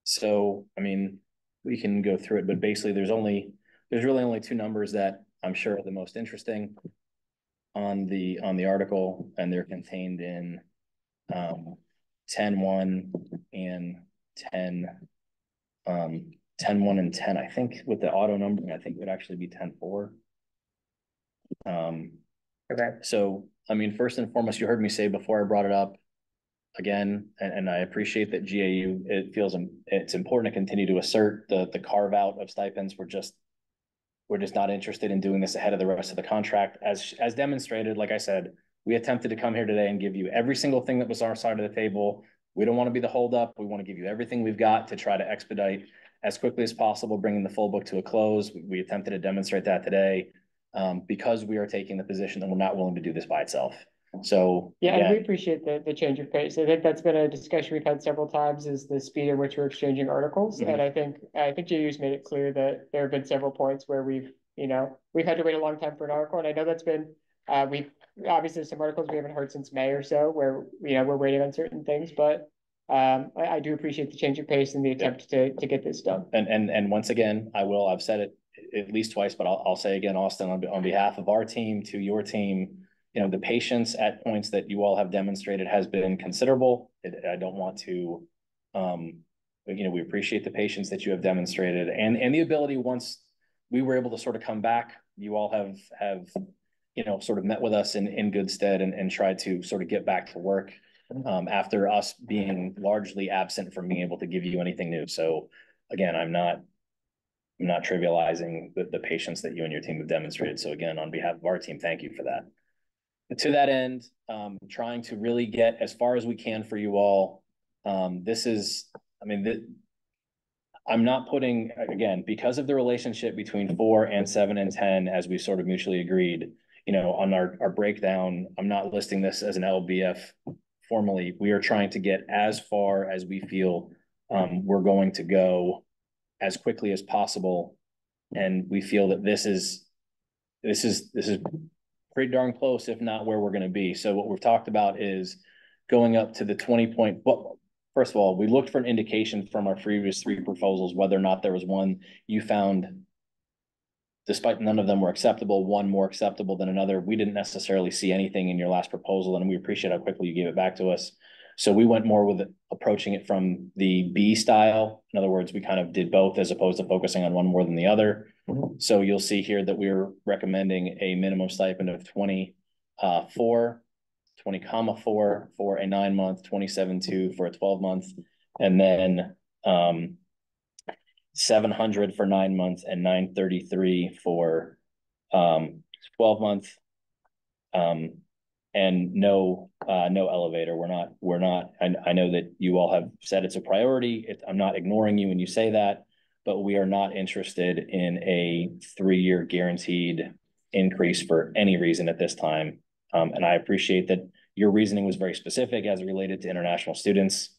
So, I mean, we can go through it, but basically there's really only two numbers that I'm sure are the most interesting on the article, and they're contained in 10.1 and 10.1 and 10. I think with the auto numbering, I think it would actually be 10.4. Okay. So, I mean, first and foremost, you heard me say before I brought it up again, and I appreciate that GAU, it feels it's important to continue to assert the carve out of stipends. We're just not interested in doing this ahead of the rest of the contract. As demonstrated, like I said, we attempted to come here today and give you every single thing that was our side of the table. We don't want to be the holdup. We want to give you everything we've got to try to expedite as quickly as possible, bringing the full book to a close. We attempted to demonstrate that today. because we are taking the position that we're not willing to do this by itself. So yeah, and we again, appreciate the change of pace. I think that's been a discussion we've had several times, is the speed at which we're exchanging articles. Mhm. And I think JU's made it clear that there have been several points where we've had to wait a long time for an article. And I know that's been, we've obviously some articles we haven't heard since May or so where, we're waiting on certain things, but I do appreciate the change of pace and the attempt to get this done. And once again, I've said it at least twice, but I'll say again, Austin, on behalf of our team to your team, the patience at points that you all have demonstrated has been considerable. I don't want to, we appreciate the patience that you have demonstrated and the ability, once we were able to sort of come back, you all have sort of met with us in good stead and tried to sort of get back to work after us being largely absent from being able to give you anything new. So again, I'm not trivializing the patience that you and your team have demonstrated. So again, on behalf of our team, thank you for that. To that end, trying to really get as far as we can for you all. I'm not putting, again, because of the relationship between 4 and 7 and 10, as we sort of mutually agreed, on our breakdown, I'm not listing this as an LBF formally. We are trying to get as far as we feel we're going to go as quickly as possible. And we feel that this is pretty darn close, if not where we're going to be. So what we've talked about is going up to the 20 point. Well, first of all, we looked for an indication from our previous 3 proposals, whether or not there was one you found, despite none of them were acceptable, one more acceptable than another. We didn't necessarily see anything in your last proposal, and we appreciate how quickly you gave it back to us. So we went more with approaching it from the B style. In other words, we kind of did both as opposed to focusing on one more than the other. So you'll see here that we're recommending a minimum stipend of 20.4 for a 9-month, 27.2 for a 12-month, and then 700 for 9 months and 933 for 12-month. And no elevator. We're not. I know that you all have said it's a priority. I'm not ignoring you when you say that, but we are not interested in a 3-year guaranteed increase for any reason at this time. And I appreciate that your reasoning was very specific as it related to international students.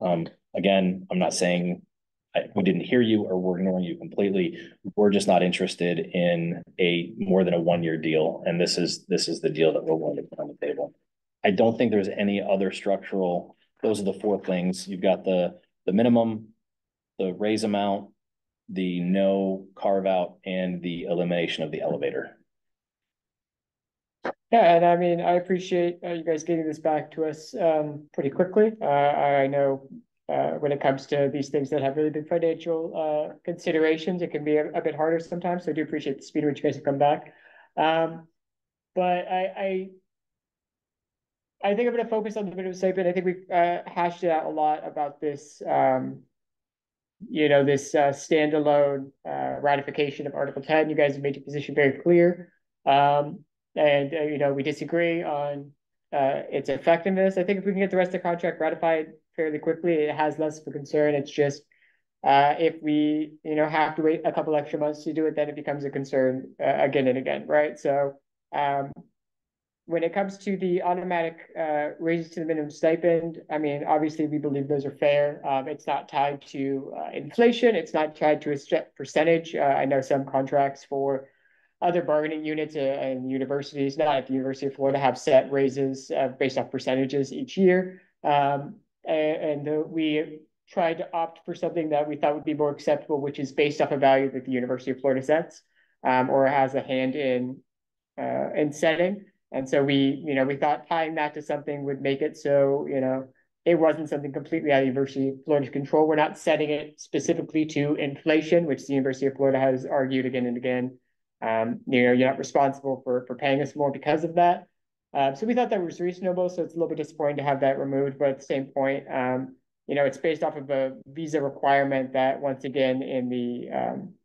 Again, I'm not saying we didn't hear you or we're ignoring you completely. We're just not interested in a more than a 1-year deal. And this is the deal that we're willing to put on the table. I don't think there's any other structural. Those are the 4 things. You've got the minimum, the raise amount, the no carve out, and the elimination of the elevator. Yeah, and I mean, I appreciate you guys getting this back to us pretty quickly. I know when it comes to these things that have really big financial considerations, it can be a bit harder sometimes. So I do appreciate the speed at which you guys have come back. But I think I'm going to focus on the minimum stipend. I think we've hashed it out a lot about this, this standalone ratification of Article 10. You guys have made your position very clear. And we disagree on its effectiveness. I think if we can get the rest of the contract ratified fairly quickly, it has less of a concern. It's just if we have to wait a couple extra months to do it, then it becomes a concern again and again, right? So when it comes to the automatic raises to the minimum stipend, I mean, obviously we believe those are fair. It's not tied to inflation. It's not tied to a set percentage. I know some contracts for other bargaining units and universities, not at the University of Florida, have set raises based off percentages each year. We tried to opt for something that we thought would be more acceptable, which is based off a value that the University of Florida sets or has a hand in setting. And so we thought tying that to something would make it so, it wasn't something completely out of the University of Florida's control. We're not setting it specifically to inflation, which the University of Florida has argued again and again. You're not responsible for paying us more because of that. So we thought that was reasonable. So it's a little bit disappointing to have that removed. But at the same point, it's based off of a visa requirement that once again in the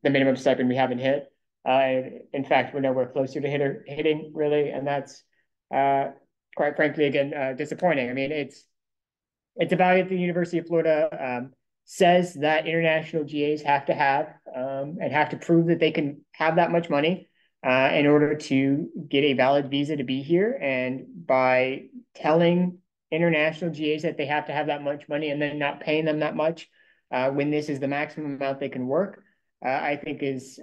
minimum stipend we haven't hit. In fact, we're nowhere closer to hitting really, and that's quite frankly again disappointing. I mean, it's a value that the University of Florida says that international GAs have to have and have to prove that they can have that much money. in order to get a valid visa to be here. And by telling international GAs that they have to have that much money and then not paying them that much when this is the maximum amount they can work, I think is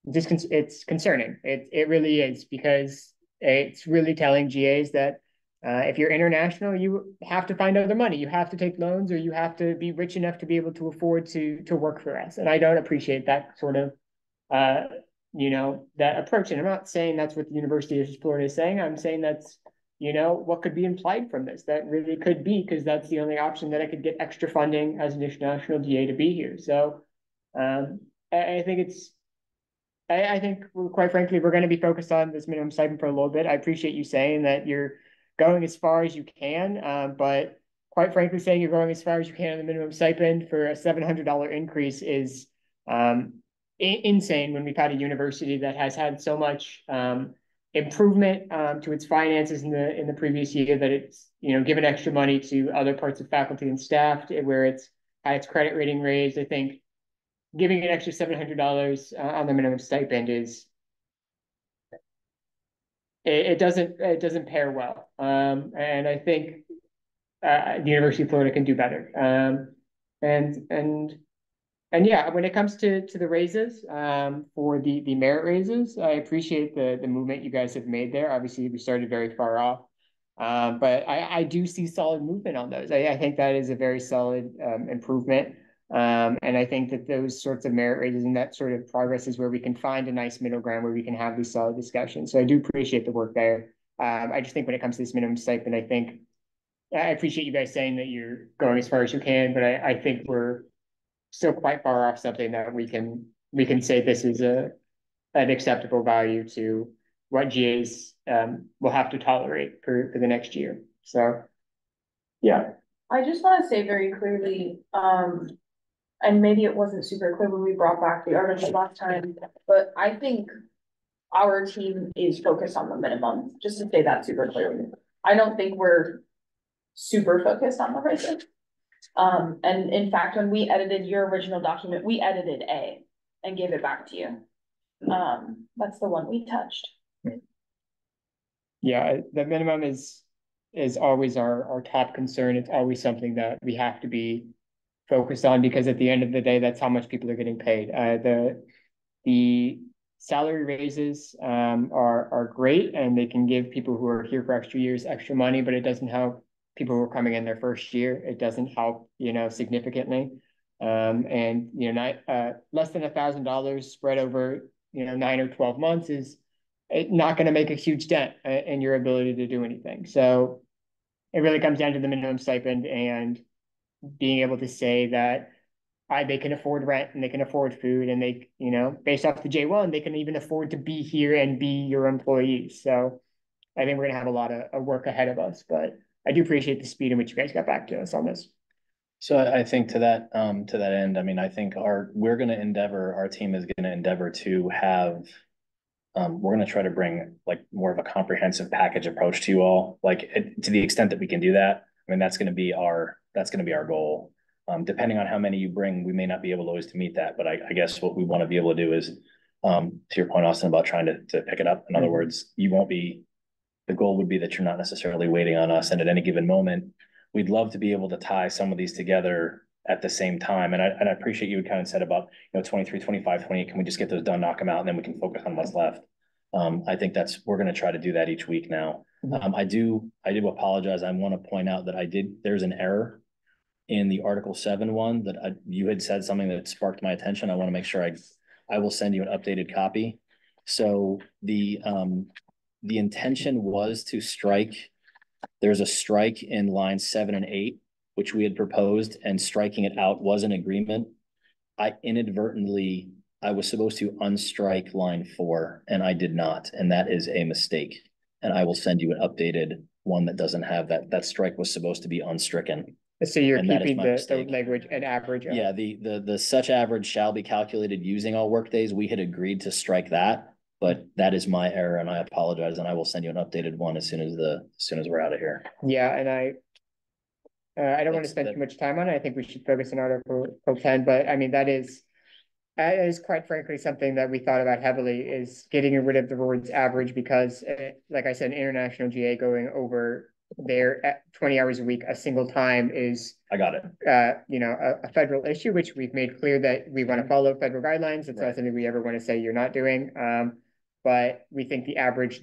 it's concerning. It really is, because it's really telling GAs that if you're international, you have to find other money. You have to take loans, or you have to be rich enough to be able to afford to work for us. And I don't appreciate that sort of that approach. And I'm not saying that's what the University of Florida is saying. I'm saying that's what could be implied from this. That really could be, because that's the only option that I could get extra funding as an international GA to be here. So I think I think, quite frankly, we're going to be focused on this minimum stipend for a little bit. I appreciate you saying that you're going as far as you can, but quite frankly, saying you're going as far as you can on the minimum stipend for a $700 increase is insane, when we've had a university that has had so much improvement to its finances in the previous year, that it's given extra money to other parts of faculty and staff, where it's had its credit rating raised. I think giving an extra $700 on the minimum stipend is it doesn't pair well, and I think the University of Florida can do better. And yeah, when it comes to the raises, for the merit raises, I appreciate the movement you guys have made there. Obviously, we started very far off, but I do see solid movement on those. I think that is a very solid improvement. And I think that those sorts of merit raises and that sort of progress is where we can find a nice middle ground where we can have these solid discussions. So I do appreciate the work there. I just think when it comes to this minimum stipend, I appreciate you guys saying that you're going as far as you can, but I think we're still quite far off something that we can say this is an acceptable value to what GAs will have to tolerate for the next year. So yeah. I just want to say very clearly, and maybe it wasn't super clear when we brought back the article last time, but I think our team is focused on the minimum, just to say that super clearly. I don't think we're super focused on the raises. And in fact, when we edited your original document, we edited A and gave it back to you. That's the one we touched. Yeah, the minimum is always our top concern. It's always something that we have to be focused on, because at the end of the day, that's how much people are getting paid. The salary raises are great, and they can give people who are here for extra years extra money, but it doesn't help people who are coming in their first year. It doesn't help, significantly. And less than $1,000 spread over 9 or 12 months is not going to make a huge dent in your ability to do anything. So it really comes down to the minimum stipend and being able to say that they can afford rent and they can afford food, and they, based off the J1, they can even afford to be here and be your employees. So I think we're going to have a lot of work ahead of us, but I do appreciate the speed in which you guys got back to us on this. So I think to that end, I mean, I think our team is going to endeavor to have, we're going to try to bring like more of a comprehensive package approach to you all, like to the extent that we can do that. I mean, that's going to be our goal. Depending on how many you bring, we may not be able always to meet that, but I guess what we want to be able to do is, to your point, Austin, about trying to pick it up. In other words, the goal would be that you're not necessarily waiting on us, and at any given moment, we'd love to be able to tie some of these together at the same time. And I appreciate you kind of said about, 23, 25, 28, can we just get those done, knock them out, and then we can focus on what's left. I think we're going to try to do that each week now. I do apologize. I want to point out that there's an error in the Article 7 one that you had said something that sparked my attention. I want to make sure I will send you an updated copy. So the intention was to strike. There's a strike in lines 7 and 8, which we had proposed, and striking it out was an agreement. I was supposed to unstrike line 4, and I did not, and that is a mistake. And I will send you an updated one that doesn't have that. That strike was supposed to be unstricken. So you're keeping the language at average. Yeah, the such average shall be calculated using all workdays. We had agreed to strike that, but that is my error, and I apologize. And I will send you an updated one as soon as we're out of here. Yeah, and I don't want to spend too much time on it. I think we should focus on Article 10, but I mean, that is, is quite frankly something that we thought about heavily, is getting rid of the words average, because like I said, international GA going over there at 20 hours a week a single time is, I got it. A federal issue, which we've made clear that we want to follow federal guidelines. It's not something we ever want to say you're not doing. But we think the average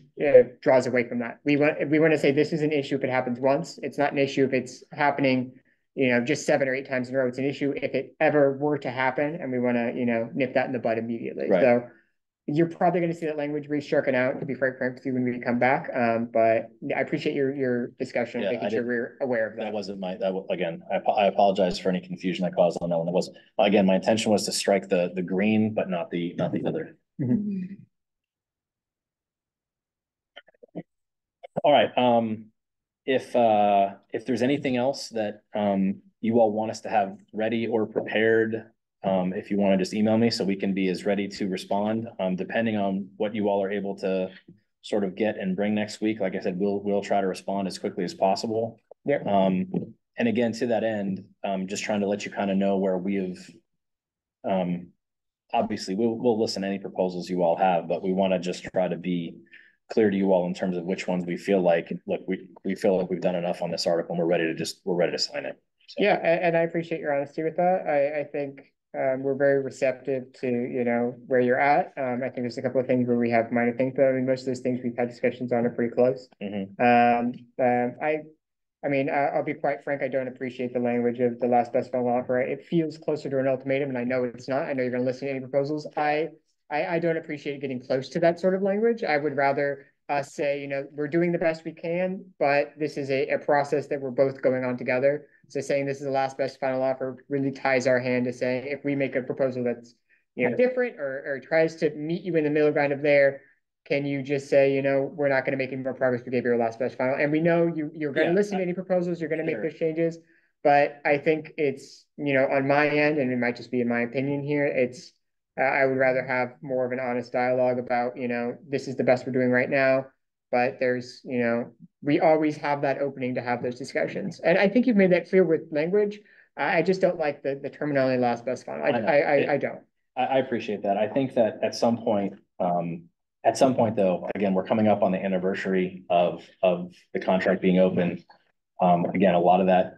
draws away from that. We want to say this is an issue if it happens once. It's not an issue if it's happening, just 7 or 8 times in a row. It's an issue if it ever were to happen, and we want to, nip that in the bud immediately. Right. So you're probably going to see that language restructured out, to be frank with you, when we come back. But I appreciate your discussion, making sure we're aware of that. That wasn't again, I apologize for any confusion I caused on that one. It was, again, my intention was to strike the green, but not the other. Mm-hmm. All right. If there's anything else that you all want us to have ready or prepared, if you want to just email me so we can be as ready to respond, depending on what you all are able to sort of get and bring next week. Like I said, we'll try to respond as quickly as possible. Yeah. And again, to that end, just trying to let you kind of know where we have, obviously we'll listen to any proposals you all have, but we want to just try to be clear to you all in terms of which ones we feel like, look, we feel like we've done enough on this article and we're ready to sign it. So. Yeah, and I appreciate your honesty with that. I think we're very receptive to where you're at. I think there's a couple of things where we have minor things, but I mean most of those things we've had discussions on are pretty close. I'll be quite frank, I don't appreciate the language of the last best final offer. It feels closer to an ultimatum, and I know it's not. I know you're going to listen to any proposals. I don't appreciate getting close to that sort of language. I would rather us say, we're doing the best we can, but this is a process that we're both going on together. So saying this is the last best final offer really ties our hand to saying, if we make a proposal that's different or tries to meet you in the middle ground of there, can you just say, we're not going to make any more progress, we gave you our last best final. And we know you're going to listen to any proposals, you're going to make those changes. But I think it's, on my end, and it might just be in my opinion here, it's, I would rather have more of an honest dialogue about, this is the best we're doing right now. But there's, we always have that opening to have those discussions. And I think you've made that clear with language. I just don't like the terminology last best final. I don't. I appreciate that. I think that at some point though, again, we're coming up on the anniversary of the contract being open. Again, a lot of that,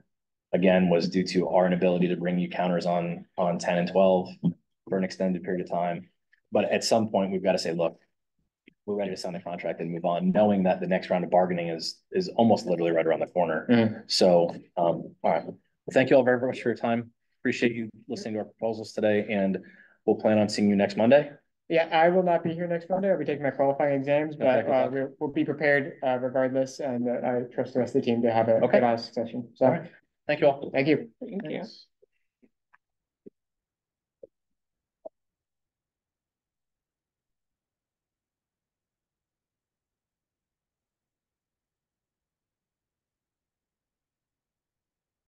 again, was due to our inability to bring you counters on 10 and 12 for an extended period of time. But at some point, we've got to say, look, we're ready to sign the contract and move on, knowing that the next round of bargaining is almost literally right around the corner. So, all right. Well, thank you all very, very much for your time. Appreciate you listening to our proposals today, and we'll plan on seeing you next Monday. Yeah, I will not be here next Monday. I'll be taking my qualifying exams, but we'll be prepared regardless, and I trust the rest of the team to have a good honest session. So, Thank you all. Thank you. Thank you.